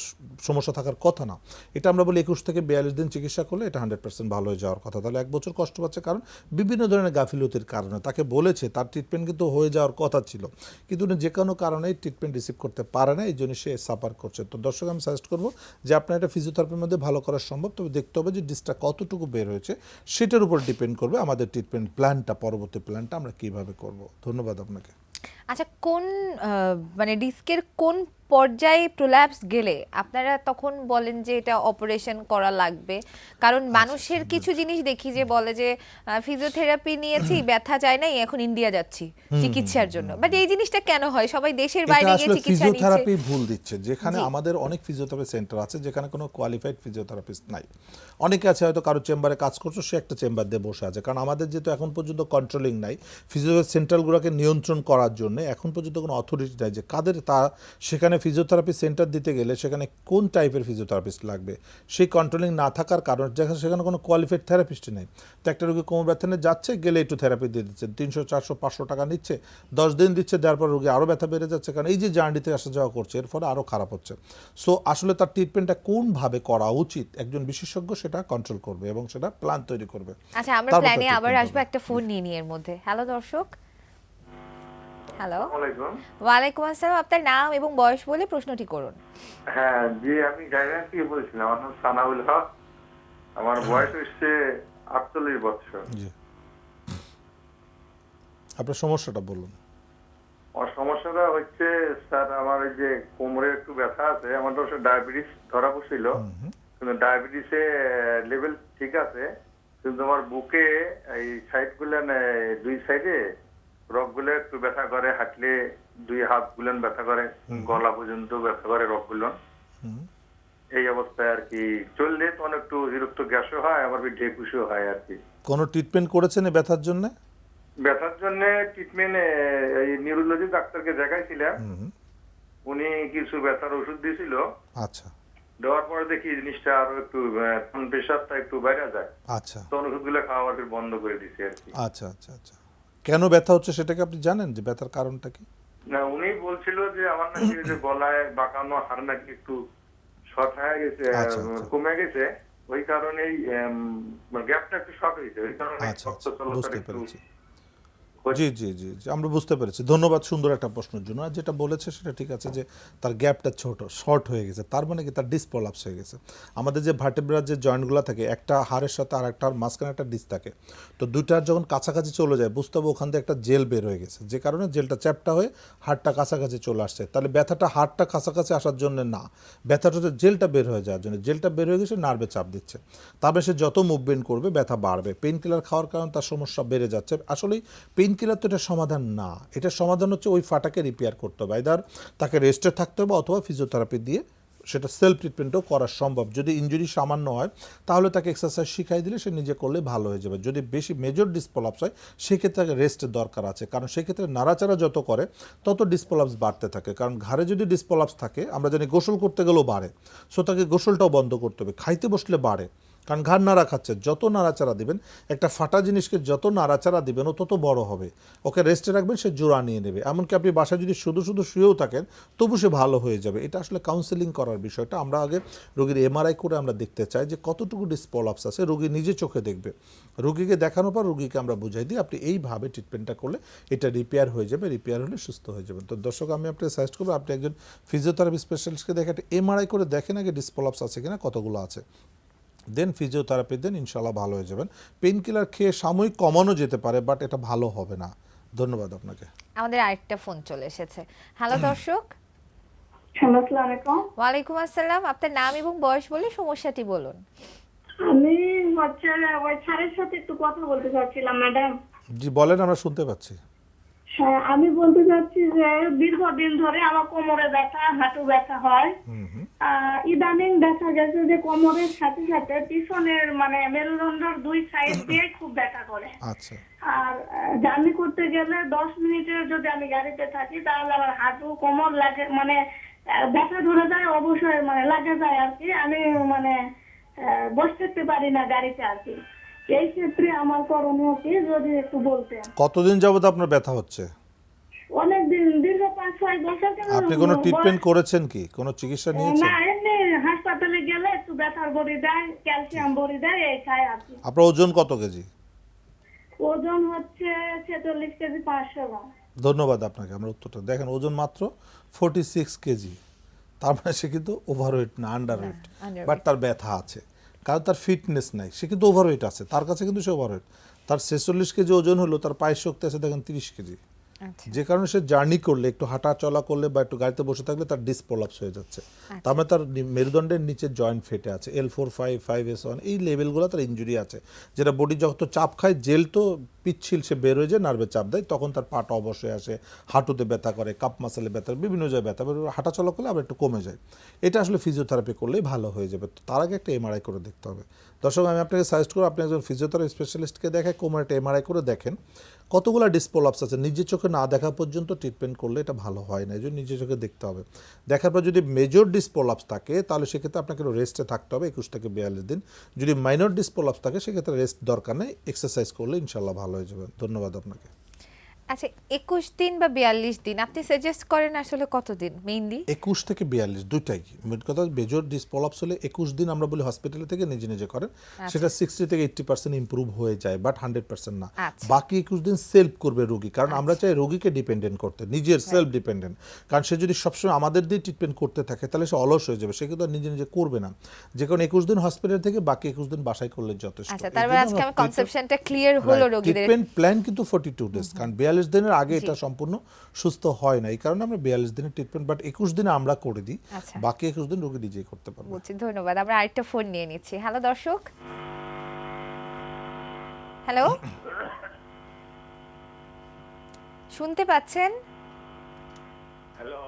S2: সমস্যা থাকার কথা না। এটা আমরা বলি 21 থেকে 42 দিন চিকিৎসা করলে এটা 100% ভালো হয়ে যাওয়ার কথা। তাহলে 1 বছর কষ্ট পাচ্ছে কারণ বিভিন্ন ধরনের গাফিলতির কারণে। তাকে বলেছে তার ট্রিটমেন্ট কিন্তু হয়ে যাওয়ার কথা ছিল, কিন্তু উনি যে কোনো কারণেই ট্রিটমেন্ট রিসিভ করতে পারে না, এই জন্য সে সাফার করছে। তো দর্শক, আমি সাজেস্ট করবো যে আপনার এটা ফিজিওথেরাপির মধ্যে ভালো করা সম্ভব, তবে দেখতে হবে যে ডিসটা কতটুকু বের হয়েছে, সেটার উপর ডিপেন্ড করবে আমাদের ট্রিটমেন্ট প্ল্যানটা, পরবর্তী প্ল্যানটা আমরা কীভাবে করব। ধন্যবাদ আপনাকে।
S1: আচ্ছা, কোন মানে ডিস্কের কোন পর্যায়ে প্রোল্যাপস গেলে আপনারা তখন বলেন যে এটা অপারেশন করা লাগবে? কারণ মানুষের কিছু জিনিস দেখি যে বলে যে ফিজিওথেরাপি নিয়েছি, ব্যথা যায় নাই, এখন ইন্ডিয়া যাচ্ছি চিকিৎসার জন্য। বাট এই জিনিসটা কেন হয়? সবাই দেশের বাইরে গিয়ে চিকিৎসা নিচ্ছে।
S2: ফিজিওথেরাপি ভুল দিচ্ছে। যেখানে আমাদের অনেক ফিজিওথেরাপি সেন্টার আছে যেখানে কোনো কোয়ালিফাইড ফিজিওথেরাপিস্ট নাই। অনেকে আছে হয়তো কারো চেম্বারে কাজ করছো, সে একটা চেম্বার দিয়ে বসে আছে। কারণ আমাদের যেহেতু এখন পর্যন্ত কন্ট্রোলিং নাই, ফিজিওথেরাপি সেন্টারগুলোকে নিয়ন্ত্রণ করার জন্য এখন পর্যন্ত কোনো অথরিটি নাই যে কাদের তা সেখানে ফিজিওথেরাপি সেন্টার দিতে গেলে সেখানে কোন টাইপের ফিজিওথেরাপিস্ট লাগবে, সেই কন্ট্রোলিং না থাকার কারণে সেখানে কোনো কোয়ালিফাইড থেরাপিস্টই নেই। তো একটা রোগী কোমর ব্যথা নিয়ে যাচ্ছে, গেলে একটু থেরাপি দিয়ে দিচ্ছে, 300, 400, 500 টাকা নিচ্ছে, 10 দিন দিচ্ছে, দেওয়ার পর রোগী আরও ব্যথা বেড়ে যাচ্ছে, কারণ এই যে জার্নিতে আসা যাওয়া করছে এর ফলে আরও খারাপ হচ্ছে। সো আসলে তার ট্রিটমেন্টটা কোনভাবে করা উচিত একজন বিশেষজ্ঞ সেটা কন্ট্রোল করবে এবং সেটা প্ল্যান তৈরি করবে।
S1: আচ্ছা, আমরা প্ল্যানে আবার আসবো, একটা ফোন নিয়ে এর মধ্যে। হ্যালো দর্শক। হ্যালো, ওয়ালাইকুম আসসালাম, আপনার নাম এবং বয়স বলে প্রশ্নটি করুন।
S4: হ্যাঁ জি, আমি গাইবান্ধা থেকে বলছিলাম। আমার নাম সানাউল হক, আমার বয়স হচ্ছে 48 বছর।
S2: জি, আপনার সমস্যাটা বলুন।
S4: আমার সমস্যাটা হচ্ছে স্যার, আমার এই যে কোমরে একটু ব্যথা আছে, আমার তো ডায়াবেটিস ধরা পড়ছিল, কিন্তু ডায়াবেটিসে লেভেল ঠিক আছে, কিন্তু আমার বুকে এই সাইড গুলো দুই সাইডে রক গুলো একটু ব্যথা করে, হাঁটলে দুই হাত গুলন ব্যথা করে, গলা পর্যন্ত ব্যথা করে রক গুলন। এই অবস্থায় আর কি চললে তখন একটু অতিরিক্ত গ্যাসও হয়, আবার ঢেকুশও হয় আর কি।
S2: কোনো ট্রিটমেন্ট করেছেন এই ব্যথার জন্য?
S4: ব্যথার জন্য ট্রিটমেন্ট এই নিউরোলজি ডাক্তারকে দেখাইছিলাম, উনি কিছু ব্যথার ওষুধ দিয়েছিল।
S2: আচ্ছা,
S4: দেওয়ার পরে দেখি জিনিসটা আরো একটু প্রেশারটা একটু বাইরে যায়,
S2: আচ্ছা
S4: তখন ওষুধগুলো খাওয়া একটু বন্ধ করে দিছি আর কি।
S2: আচ্ছা আচ্ছা আচ্ছা। কেন ব্যথা হচ্ছে সেটাকে আপনি জানেন, যে ব্যথার কারণটা কি?
S4: না, উনি বলছিল যে আমার নাকি ওই যে গলায় বাঁকানো হাড় নাকি একটু শর্ট হয়ে গেছে,
S2: আচ্ছা, আচ্ছা।
S4: কমে গেছে, ওই কারণেই গ্যাপটা একটু শর্ট হয়েছে, ওই কারণে
S2: আচ্ছা
S4: রক্ত
S2: আচ্ছা,
S4: চলাচল
S2: বুঝতে
S4: একটু
S2: পেরেছি। জি জি জি জি, আমরা বুঝতে পেরেছি। ধন্যবাদ সুন্দর একটা প্রশ্নের জন্য। আর যেটা বলেছে সেটা ঠিক আছে, যে তার গ্যাপটা ছোট, শর্ট হয়ে গেছে, তার মানে কি তার ডিস্ক প্রলাপস হয়ে গেছে। আমাদের যে ভার্টেব্রার যে জয়েন্টগুলো থাকে, একটা হাড়ের সাথে আর একটার মাঝখানে একটা ডিস্ক থাকে, তো দুইটার যখন কাছাকাছি চলে যায় বুঝতে হবে ওখান থেকে একটা জেল বের হয়ে গেছে, যে কারণে জেলটা চ্যাপটা হয়ে হাড়টা কাছাকাছি চলে আসছে। তাহলে ব্যথাটা হাড়টা কাছাকাছি আসার জন্য না, ব্যথাটা হচ্ছে জেলটা বের হয়ে যাওয়ার জন্য। জেলটা বের হয়ে গেছে, নার্ভে চাপ দিচ্ছে, তারপরে সে যত মুভমেন্ট করবে ব্যথা বাড়বে। পেইন কিলার খাওয়ার কারণে তার সমস্যা বেড়ে যাচ্ছে। আসলেই পেইন কিলার তো এটা সমাধান না, এটা সমাধান হচ্ছে ওই ফাটাকে রিপেয়ার করতে হবে, আইদার তাকে রেস্টে থাকতে হবে অথবা ফিজিওথেরাপি দিয়ে সেটা সেলফ ট্রিটমেন্টও করা সম্ভব। যদি ইনজুরি সামান্য হয় তাহলে তাকে এক্সারসাইজ শিখাই দিলে সে নিজে করলে ভালো হয়ে যাবে। যদি বেশি মেজর ডিসপ্রলাপস হয় সেক্ষেত্রে তাকে রেস্টের দরকার আছে, কারণ সেক্ষেত্রে নাড়াচাড়া যত করে তত ডিসপ্রলাপস বাড়তে থাকে। কারণ ঘাড়ে যদি ডিসপ্রলাপস থাকে, আমরা জানি গোসল করতে গেলেও বাড়ে, সো তাকে গোসলটাও বন্ধ করতে হবে। খাইতে বসলে বাড়ে, কারণ ঘাড় নাড়া খাচ্ছে, যত নাড়াচাড়া দিবেন, একটা ফাটা জিনিসকে যত নাড়াচাড়া দিবেন ও তত বড় হবে। ওকে রেস্টে রাখবেন, সে জোড়া নিয়ে নেবে। এমনকি আপনি বাসায় যদি শুধু শুধু শুয়েও থাকেন তবু সে ভালো হয়ে যাবে। এটা আসলে কাউন্সেলিং করার বিষয়টা। আমরা আগে রোগীর এমআরআই করে আমরা দেখতে চাই যে কতটুকু ডিসপ্রলাপস আছে, রোগী নিজে চোখে দেখবে। রোগীকে দেখানোর পর রোগীকে আমরা বুঝাই দিই আপনি এইভাবে ট্রিটমেন্টটা করলে এটা রিপেয়ার হয়ে যাবে, রিপেয়ার হলে সুস্থ হয়ে যাবেন। তো দর্শক, আমি আপনাকে সাজেস্ট করবো আপনি একজন ফিজিওথেরাপি স্পেশালিস্টকে দেখে একটা এমআরআই করে দেখেন আগে ডিসপ্রলাপস আছে কিনা, কতগুলো আছে, দেন ফিজিওথেরাপি দেন, ইনশাল্লাহ ভালো হয়ে যাবেন। পেইন কিলার খেয়ে সাময়িক কমানো যেতে পারে, বাট এটা ভালো হবে না। ধন্যবাদ আপনাকে।
S1: আমাদের আরেকটা ফোন চলে এসেছে। হ্যালো দর্শক।
S5: হ্যালো, আসসালামু আলাইকুম।
S1: ওয়ালাইকুম আসসালাম। আপনার নাম এবং বয়স বলে সমস্যাটি বলুন।
S5: আমি হচ্ছে ওই স্যারের সাথে একটু কথা বলতে চাচ্ছিলাম ম্যাডাম।
S2: জি বলেন, আমরা শুনতে পাচ্ছি।
S5: হ্যাঁ, আমি বলতে চাচ্ছি যে দীর্ঘদিন ধরে আমার কোমরে ব্যথা, হাঁটু ব্যথা হয়। ইদানিং দেখা গেছে যে কোমরের সাথে সাথে পিছনের মানে মেরুদণ্ডের দুই সাইড দিয়ে খুব ব্যথা করে।
S2: আচ্ছা
S5: আর জার্নি করতে গেলে 10 মিনিটের যদি আমি গাড়িতে থাকি তাহলে আমার হাঁটু কোমর লাগে মানে ব্যথা ধরে যায়, অবশ্যই মানে লাগে যায় আর কি। আমি মানে বসে থাকতে পারি না গাড়িতে আর কি। এই ক্ষেত্রে আমার করণীয় কি যদি একটু বলতেন।
S2: কতদিন যাবত আপনার ব্যথা হচ্ছে?
S5: অনেকদিন, দীর্ঘ 5-6 বছর।
S2: আপনি কোনো ট্রিটমেন্ট করেছেন কি, কোনো চিকিৎসা নিয়েছেন?
S5: না, এমনি হাসপাতালে গেলে একটু ব্যথার বড়ি দেয়, ক্যালসিয়াম বড়ি দেয়, এই খাই আর কি।
S2: আপনার ওজন কত কেজি?
S5: ওজন হচ্ছে 46 কেজি 500 গ্রাম।
S2: ধন্যবাদ আপনাকে। আমরা উত্তরটা দেখেন, ওজন মাত্র 46 কেজি, তার মানে সে কিন্তু ওভারওয়েট না, আন্ডারওয়েট,
S1: underweight।
S2: বাট তার ব্যথা আছে, কারণ তার ফিটনেস নাই। সে কিন্তু ওভারওয়েট আছে, তার কাছে কিন্তু সে ওভারওয়েট। তার 46 কেজি ওজন হলো, তার পায়ের শক্তি আছে দেখেন 30 কেজি।
S1: আচ্ছা
S2: যে কারণে সে জার্নি করলে, একটু হাঁটা চলা করলে বা একটু গাড়িতে বসে থাকলে তার ডিসপ্রলাপস হয়ে যাচ্ছে। তার মানে তার মেরুদণ্ডের নিচে জয়েন্ট ফেটে আছে, L4, 5, 5S1, এই লেভেলগুলো তার ইনজুরি আছে, যেটা বডি যত চাপ খায়, জেল তো পিচ্ছিল সে বের হয়ে যায়, নার্ভে চাপ দেয়, তখন তার পাটা অবশ্যই আসে, হাঁটুতে ব্যথা করে, কাপ মাসেলে ব্যথা, বিভিন্ন জায়গায় ব্যথা, হাঁটা চলা করলে আবার একটু কমে যায়। এটা আসলে ফিজিওথেরাপি করলেই ভালো হয়ে যাবে। তো তার আগে একটা এমআরআই করে দেখতে হবে। দর্শক, আমি আপনাকে সাজেস্ট করব আপনি একজন ফিজিওথেরাপি স্পেশালিস্টকে দেখায় কোমরে একটা এমআরআই করে দেখেন কতগুলো ডিসপ্রলাপস আছে। নিজের চোখে না দেখা পর্যন্ত ট্রিটমেন্ট করলে এটা ভালো হয় না, এই জন্য নিজের চোখে দেখতে হবে। দেখার পর যদি মেজর ডিসপ্রলাপস থাকে তাহলে সেক্ষেত্রে আপনাকে রেস্টে থাকতে হবে 21 থেকে 42 দিন। যদি মাইনর ডিসপ্রলাপস থাকে সেক্ষেত্রে রেস্ট দরকার নেই, এক্সারসাইজ করলে ইনশাল্লাহ ভালো হয়ে যাবে। ধন্যবাদ আপনাকে।
S1: আচ্ছা, 21 দিন বা 42 দিন আপনি সাজেস্ট করেন আসলে কতদিন মেইনলি?
S2: 21 থেকে 42 দুইটাই। মেন কথা, মেজর ডিসপ্রলাপস হলে 21 দিন আমরা বলি হসপিটালে থেকে নিজে নিজে করেন, সেটা 60 থেকে 80% ইমপ্রুভ হয়ে যায়, বাট 100% না।
S1: আচ্ছা।
S2: বাকি 21 দিন সেলফ করবে রোগী, কারণ আমরা চাই রোগীকে ডিপেন্ডেন্ট করতে, নিজের সেলফ ডিপেন্ডেন্ট। কারণ সে যদি সবসময় আমাদের দিয়ে ট্রিটমেন্ট করতে থাকে তাহলে সে অলস হয়ে যাবে, সে কিন্তু আর নিজে নিজে করবে না। যে কারণে 21 দিন হসপিটাল থেকে বাকি 21 দিন বাসায় করলে যথেষ্ট।
S1: আচ্ছা, তারপরে আজকে আমার কনসেপশনটা ক্লিয়ার হলো রোগীদের।
S2: ট্রিটমেন্ট প্ল্যান কিন্তু 42 ডেজ, কারণ 42 42 দিনের আগে এটা সম্পূর্ণ সুস্থ হয় না, এই কারণে আমরা 42 দিনের ট্রিটমেন্ট বাট 21 দিনে আমরা করে দিই,
S1: আচ্ছা।
S2: বাকি 21 দিন রোগী নিজেই করতে পারবে।
S1: বুঝছি, ধন্যবাদ। আমরা আরেকটা ফোন নিয়ে নিচ্ছি। হ্যালো দর্শক, হ্যালো, শুনতে পাচ্ছেন?
S6: হ্যালো,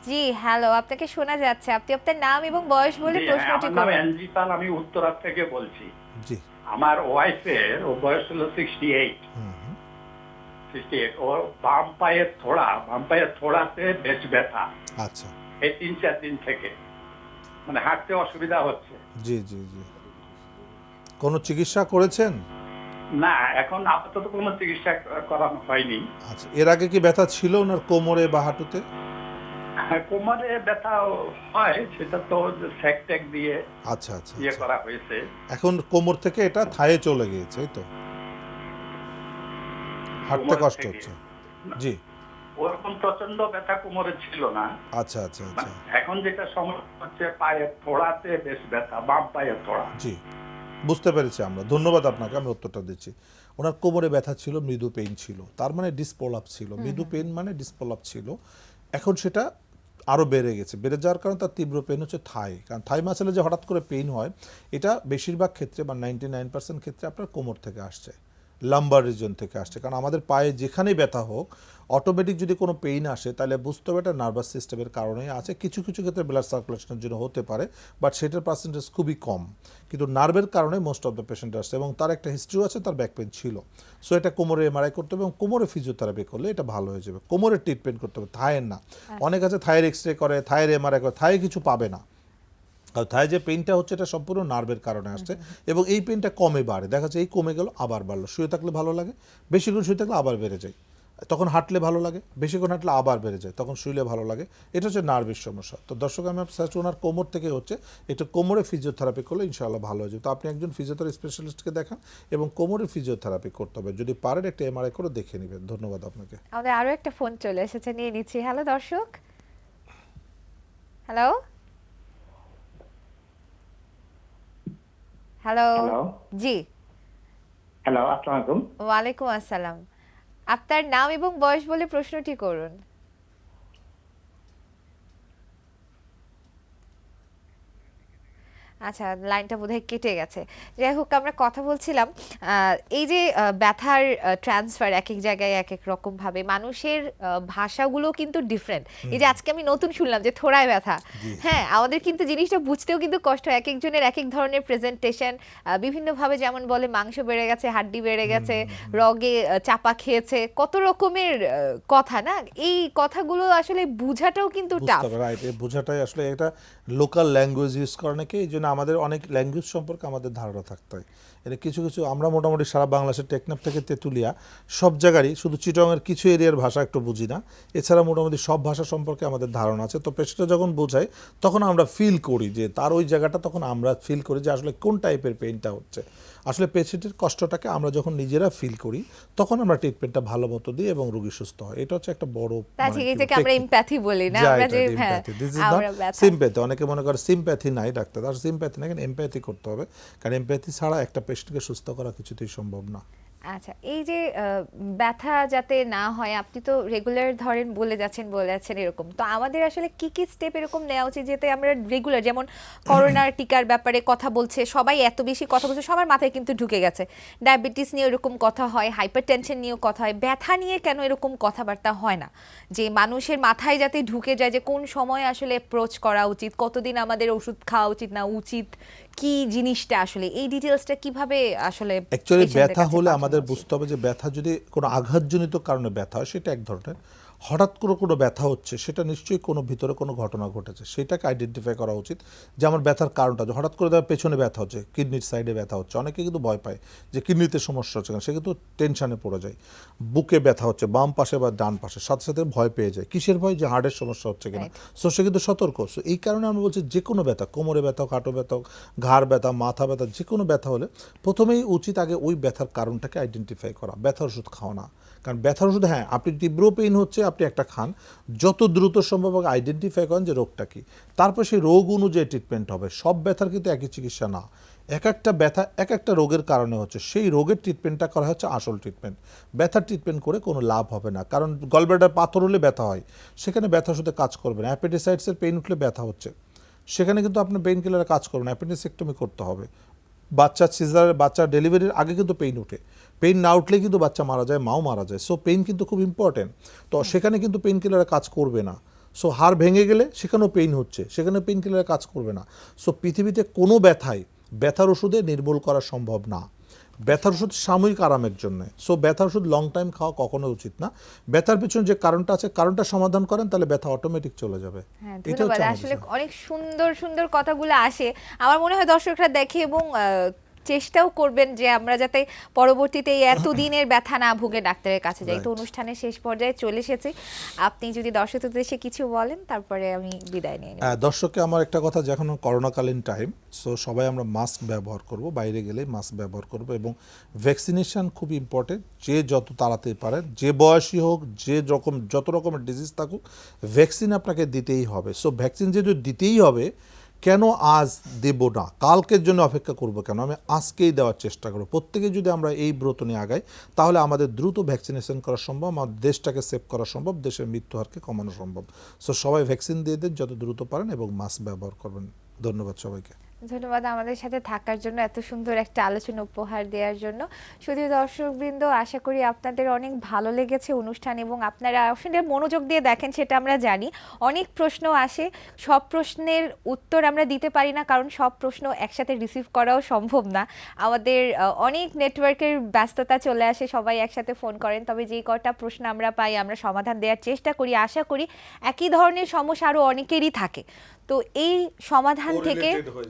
S1: জি হ্যালো, আপনাকে শোনা যাচ্ছে। আপনি আপনার নাম এবং বয়স বলে প্রশ্নটি
S6: আমার নাম
S1: করুন।
S6: এনজি পাল, আমি উত্তরা থেকে বলছি।
S2: জি।
S6: আমার ওয়াইফের ও বয়স হলো 68। ওর বাম পায়ের থোড়াতে বেশ ব্যথা,
S2: আচ্ছা।
S6: এই 3-4 দিন থেকে, মানে হাঁটতে অসুবিধা হচ্ছে।
S2: জি জি জি। কোনো চিকিৎসা করেছেন?
S6: না, এখন আপাতত কোনো চিকিৎসা করানো হয়নি।
S2: আচ্ছা, এর আগে কি ব্যথা ছিল ওনার কোমরে বা হাঁটুতে?
S6: কোমরে ব্যথা হয়, সেটা তো স্যাক ট্যাক দিয়ে
S2: আচ্ছা আচ্ছা
S6: ইয়ে
S2: আচ্ছা।
S6: করা হয়েছে।
S2: এখন কোমর থেকে এটা থায়ে চলে গিয়েছে, এই তো হাঁটতে
S6: কোমর
S2: কষ্ট
S6: থেকে।
S2: হচ্ছে। জি।
S6: ওরকম প্রচন্ড ব্যথা কোমরে ছিল না।
S2: আচ্ছা আচ্ছা আচ্ছা।
S6: এখন যেটা সমস্যা হচ্ছে পায়ের থোড়াতে বেশ ব্যথা, বাম পায়ের থোড়া।
S2: জি, বুঝতে পেরেছি আমরা। ধন্যবাদ আপনাকে, আমি উত্তরটা দিচ্ছি। ওনার কোমরে ব্যথা ছিল, মৃদু পেইন ছিল, তার মানে ডিসপোলাপ ছিল। মৃদু পেইন মানে ডিসপোলাপ ছিল, এখন সেটা আরও বেড়ে গেছে। বেড়ে যাওয়ার কারণে তার তীব্র পেইন হচ্ছে থাই, কারণ থাই মাসেলে যে হঠাৎ করে পেইন হয়, এটা বেশিরভাগ ক্ষেত্রে বা 99% ক্ষেত্রে আপনার কোমর থেকে আসছে, লাম্বার রিজন থেকে আসছে। কারণ আমাদের পায়ে যেখানেই ব্যথা হোক, অটোমেটিক যদি কোনো পেইন আসে তাহলে বুঝতে হবে এটা নার্ভাস সিস্টেমের কারণেই আছে। কিছু কিছু ক্ষেত্রে ব্লাড সার্কুলেশনের জন্য হতে পারে, বাট সেটার পার্সেন্টেজ খুবই কম, কিন্তু নার্ভের কারণে মোস্ট অফ দ্য পেশেন্ট আসছে। এবং তার একটা হিস্ট্রিও আছে, তার ব্যাক পেইন ছিল। সো এটা কোমরে এমআরআই করতে হবে এবং কোমরে ফিজিওথেরাপি করলে এটা ভালো হয়ে যাবে। কোমরের ট্রিটমেন্ট করতে হবে, থায়ের না। অনেক আছে থায়ের এক্স রে করে, থায়ের এমআরআই করে, থায়ে কিছু পাবে না। আর থায়ে যে পেইনটা হচ্ছে এটা সম্পূর্ণ নার্ভের কারণে আসছে, এবং এই পেইনটা কমে বাড়ে। দেখা যাচ্ছে এই কমে গেল আবার বাড়লো, শুয়ে থাকলে ভালো লাগে, বেশিক্ষণ শুয়ে থাকলে আবার বেড়ে যায়, তখন হাঁটলে ভালো লাগে, বেশিক্ষণ হাঁটলে আবার বেড়ে যায়, তখন শুইলে ভালো লাগে। এটা হচ্ছে নার্ভের সমস্যা। তো দর্শক, আমি সার্চ ওনার কোমর থেকে হচ্ছে, একটু কোমরে ফিজিওথেরাপি করলে ইনশাআল্লাহ ভালো হয়ে যাবে। তো আপনি একজন ফিজিওথেরাপি স্পেশালিস্টকে দেখান এবং কোমরে ফিজিওথেরাপি করতে হবে, যদি পারেন একটা এমআরআই করে দেখে নেবেন। ধন্যবাদ আপনাকে।
S1: আমাদের আরো একটা ফোন চলে এসেছে, নিয়ে নিচ্ছি। হ্যালো দর্শক, হ্যালো হ্যালো,
S7: হ্যালো।
S1: জি
S7: হ্যালো, আসসালামু আলাইকুম।
S1: ওয়ালাইকুম আসসালাম। আপনার নাম এবং বয়স বলে প্রশ্নটি করুন। আচ্ছা, লাইনটা বোধহয় কেটে গেছে। যাই হোক, আমরা কথা বলছিলাম এই যে ব্যথার ট্রান্সফার এক এক জায়গায় এক এক রকম ভাবে, মানুষের ভাষাগুলো কিন্তু ডিফারেন্ট। এই যে আজকে আমি নতুন শুনলাম যে থোড়ায় ব্যথা, হ্যাঁ, আমাদের কিন্তু জিনিসটা বুঝতেও কিন্তু কষ্ট হয়। এক একজনের এক এক ধরনের প্রেজেন্টেশন বিভিন্নভাবে, যেমন বলে মাংস বেড়ে গেছে, হাড্ডি বেড়ে গেছে, রগে চাপা খেয়েছে, কত রকমের কথা না। এই কথাগুলো আসলে বুঝাটাও কিন্তু টাফ।
S2: রাইট, এই বোঝাটাই আসলে এটা লোকাল ল্যাঙ্গুয়েজ ইউজ করে নাকি, এই জন্য আমাদের অনেক ল্যাঙ্গুয়েজ সম্পর্কে আমাদের ধারণা থাকতে হয়। এটা কিছু কিছু আমরা মোটামুটি সারা বাংলাদেশের টেকনাফ থেকে তেঁতুলিয়া সব জায়গারই, শুধু চিটংয়ের কিছু এরিয়ার ভাষা একটু বুঝি না, এছাড়া মোটামুটি সব ভাষা সম্পর্কে আমাদের ধারণা আছে। তো পেশেন্টটা যখন বোঝায় তখন আমরা ফিল করি যে তার ওই জায়গাটা, তখন আমরা ফিল করি যে আসলে কোন টাইপের পেইনটা হচ্ছে। আসলে পেশেন্টের কষ্টটাকে আমরা যখন নিজেরা ফিল করি তখন আমরা ট্রিটমেন্টটা ভালো মতো দিই এবং রোগী সুস্থ হয়। এটা হচ্ছে একটা বড়
S1: তা ঠিক, এটাকে আমরা এমপ্যাথি বলি না, আমরা যে হ্যাঁ আমরা ব্যথা।
S2: সিম্প্যাথি, অনেকে মনে করে সিম্প্যাথি নাই ডাক্তার, আর সিম্প্যাথি না, কিন্তু এমপ্যাথি করতে হবে, কারণ এমপ্যাথি ছাড়া একটা পেশেন্টকে সুস্থ করা কিছুতেই সম্ভব না।
S1: আচ্ছা, এই যে ব্যথা যাতে না হয়, আপনি তো রেগুলার ধরেন বলে যাচ্ছেন এরকম, তো আমাদের আসলে কি কি স্টেপ এরকম নেওয়া উচিত যাতে আমরা রেগুলার, যেমন করোনার টিকার ব্যাপারে কথা বলছে সবাই, এত বেশি কথা বলছে, সবার মাথায় কিন্তু ঢুকে গেছে, ডায়াবেটিস নিয়ে এরকম কথা হয়, হাইপারটেনশন নিয়েও কথা হয়, ব্যথা নিয়ে কেন এরকম কথাবার্তা হয় না, যে মানুষের মাথায় যাতে ঢুকে যায় যে কোন সময় আসলে অ্যাপ্রোচ করা উচিত, কতদিন আমাদের ওষুধ খাওয়া উচিত না উচিত, কি জিনিসটা আসলে এই ডিটেইলসটা কিভাবে আসলে
S2: অ্যাকচুয়ালি ব্যথা হলে আমাদের বুঝতে হবে যে ব্যথা যদি কোনো আঘাতজনিত কারণে ব্যথা হয় সেটা এক ধরনের, হঠাৎ করে কোনো ব্যথা হচ্ছে সেটা নিশ্চয়ই কোনো ভিতরে কোনো ঘটনা ঘটেছে, সেটাকে আইডেন্টিফাই করা উচিত যে আমার ব্যথার কারণটা। হঠাৎ করে তার পেছনে ব্যথা হচ্ছে, কিডনির সাইডে ব্যথা হচ্ছে, অনেকে কিন্তু ভয় পায় যে কিডনিতে সমস্যা হচ্ছে, সে কিন্তু টেনশনে পড়ে যায়। বুকে ব্যথা হচ্ছে বাম পাশে বা ডান পাশে, সাথে সাথে ভয় পেয়ে যায়। কিসের ভয়? যে হার্টের সমস্যা হচ্ছে কিনা। সো সে কিন্তু সতর্ক। সো এই কারণে আমরা বলছি যে কোনো ব্যথা, কোমরে ব্যথা হোক, হাঁটু ব্যথা হোক, ঘাড় ব্যথা, মাথা ব্যথা, যে কোনো ব্যথা হলে প্রথমেই উচিত আগে ওই ব্যথার কারণটাকে আইডেন্টিফাই করা, ব্যথার ওষুধ খাওয়া না। কারণ ব্যথার ওষুধ, হ্যাঁ আপনি তীব্র পেইন হচ্ছে আপনি একটা খান, যত দ্রুত সম্ভব আইডেন্টিফাই করেন যে রোগটা কী, তারপর সেই রোগ অনুযায়ী ট্রিটমেন্ট হবে। সব ব্যথার কিন্তু একই চিকিৎসা না, এক একটা ব্যথা এক একটা রোগের কারণে হচ্ছে, সেই রোগের ট্রিটমেন্টটা করা হচ্ছে আসল ট্রিটমেন্ট। ব্যথার ট্রিটমেন্ট করে কোনো লাভ হবে না, কারণ গলব্লাডার পাথর হলে ব্যথা হয়, সেখানে ব্যথা ওষুধে কাজ করবে না। অ্যাপেন্ডিসাইটিসের পেইন উঠলে ব্যথা হচ্ছে, সেখানে কিন্তু আপনার পেইন কিলারে কাজ করবে না, অ্যাপেন্ডিসেক্টমি করতে হবে। বাচ্চা ডেলিভারির আগে কিন্তু পেইন উঠে, পেইন না উঠলে কিন্তু বাচ্চা মারা যায়, মাও মারা যায়। সো পেইন কিন্তু খুব ইম্পর্টেন্ট, তো সেখানে কিন্তু পেইন কিলারে কাজ করবে না। সো হাড় ভেঙে গেলে সেখানেও পেইন হচ্ছে, সেখানে পেইন কিলারে কাজ করবে না। সো পৃথিবীতে কোনো ব্যথার ওষুধে নির্মূল করা সম্ভব না। ব্যথার ওষুধ সাময়িক আরামের জন্য, সো ব্যথার ওষুধ লং টাইম খাওয়া কখনো উচিত না। ব্যথার পিছনে যে কারণটা আছে, কারণটা সমাধান করেন, তাহলে ব্যথা অটোমেটিক চলে যাবে।
S1: হ্যাঁ,
S2: এটা
S1: ধন্যবাদ।
S2: হচ্ছে
S1: আসলে
S2: আমাদের।
S1: অনেক সুন্দর সুন্দর কথাগুলো আসে, আমার মনে হয় দর্শকরা দেখে এবং চেষ্টাও করবেন যে আমরা যাতে পরবর্তীতে এই এতদিনের ব্যথা না ভুগে ডাক্তারের কাছে যাই। তো
S2: Right.
S1: অনুষ্ঠানের শেষ পর্যায়ে চলে এসেছি, আপনি যদি দর্শকদের উদ্দেশ্যে কিছু বলেন, তারপরে আমি বিদায় নিয়ে নেব।
S2: দর্শককে আমার একটা কথা, যে এখন করোনাকালীন টাইম, সো সবাই আমরা মাস্ক ব্যবহার করব, বাইরে গেলে মাস্ক ব্যবহার করব, এবং ভ্যাকসিনেশন খুব ইম্পর্টেন্ট। যে যত তাড়াতাড়ি পারেন, যে বয়সী হোক, যত রকমের ডিজিজ থাকুক, ভ্যাকসিন আপনাকে দিতেই হবে। সো ভ্যাকসিন যেহেতু দিতেই হবে, কেন আজ দেব না, কালকের জন্য অপেক্ষা করব কেন, আমি আজকেই দেওয়ার চেষ্টা করব। প্রত্যেকে যদি আমরা এই ব্রত নিয়ে আগাই, তাহলে আমাদের দ্রুত ভ্যাকসিনেশন করা সম্ভব, আমাদের দেশটাকে সেভ করা সম্ভব, দেশের মৃত্যু হারকে কমানো সম্ভব। সো সবাই ভ্যাকসিন দিয়ে দেন যত দ্রুত পারেন, এবং মাস্ক ব্যবহার করবেন। ধন্যবাদ সবাইকে।
S1: ধন্যবাদ আমাদের সাথে থাকার জন্য, এত সুন্দর একটা আলোচনা উপহার দেওয়ার জন্য। শুধু দর্শকবৃন্দ, আশা করি আপনাদের অনেক ভালো লেগেছে অনুষ্ঠান, এবং আপনারা আসলে মনোযোগ দিয়ে দেখেন সেটা আমরা জানি। অনেক প্রশ্ন আসে, সব প্রশ্নের উত্তর আমরা দিতে পারি না, কারণ সব প্রশ্ন একসাথে রিসিভ করাও সম্ভব না। আমাদের অনেক নেটওয়ার্কের ব্যস্ততা চলে আসে, সবাই একসাথে ফোন করেন, তবে যেই কটা প্রশ্ন আমরা পাই আমরা সমাধান দেওয়ার চেষ্টা করি। আশা করি একই ধরনের সমস্যা আরও অনেকেরই থাকে, তো এই সমাধান থেকে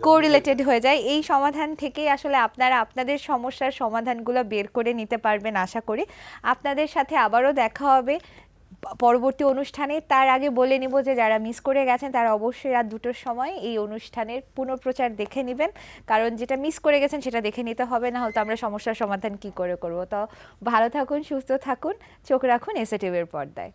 S1: কোরিলেটেড হয়ে যায়, এই সমাধান থেকে আসলে আপনারা আপনাদের সমস্যার সমাধানগুলো বের করে নিতে পারবেন। আশা করি আপনাদের সাথে আবারও দেখা হবে পরবর্তী অনুষ্ঠানে। তার আগে বলে নিব যে যারা মিস করে গেছেন তারা অবশ্যই রাত 2টোর সময় এই অনুষ্ঠানের পুনঃপ্রচার দেখে নেবেন, কারণ যেটা মিস করে গেছেন সেটা দেখে নিতে হবে, না হলে তো আমরা সমস্যার সমাধান কি করে করব। তো ভালো থাকুন, সুস্থ থাকুন, চোখ রাখুন এসএ টিভির পর্দায়।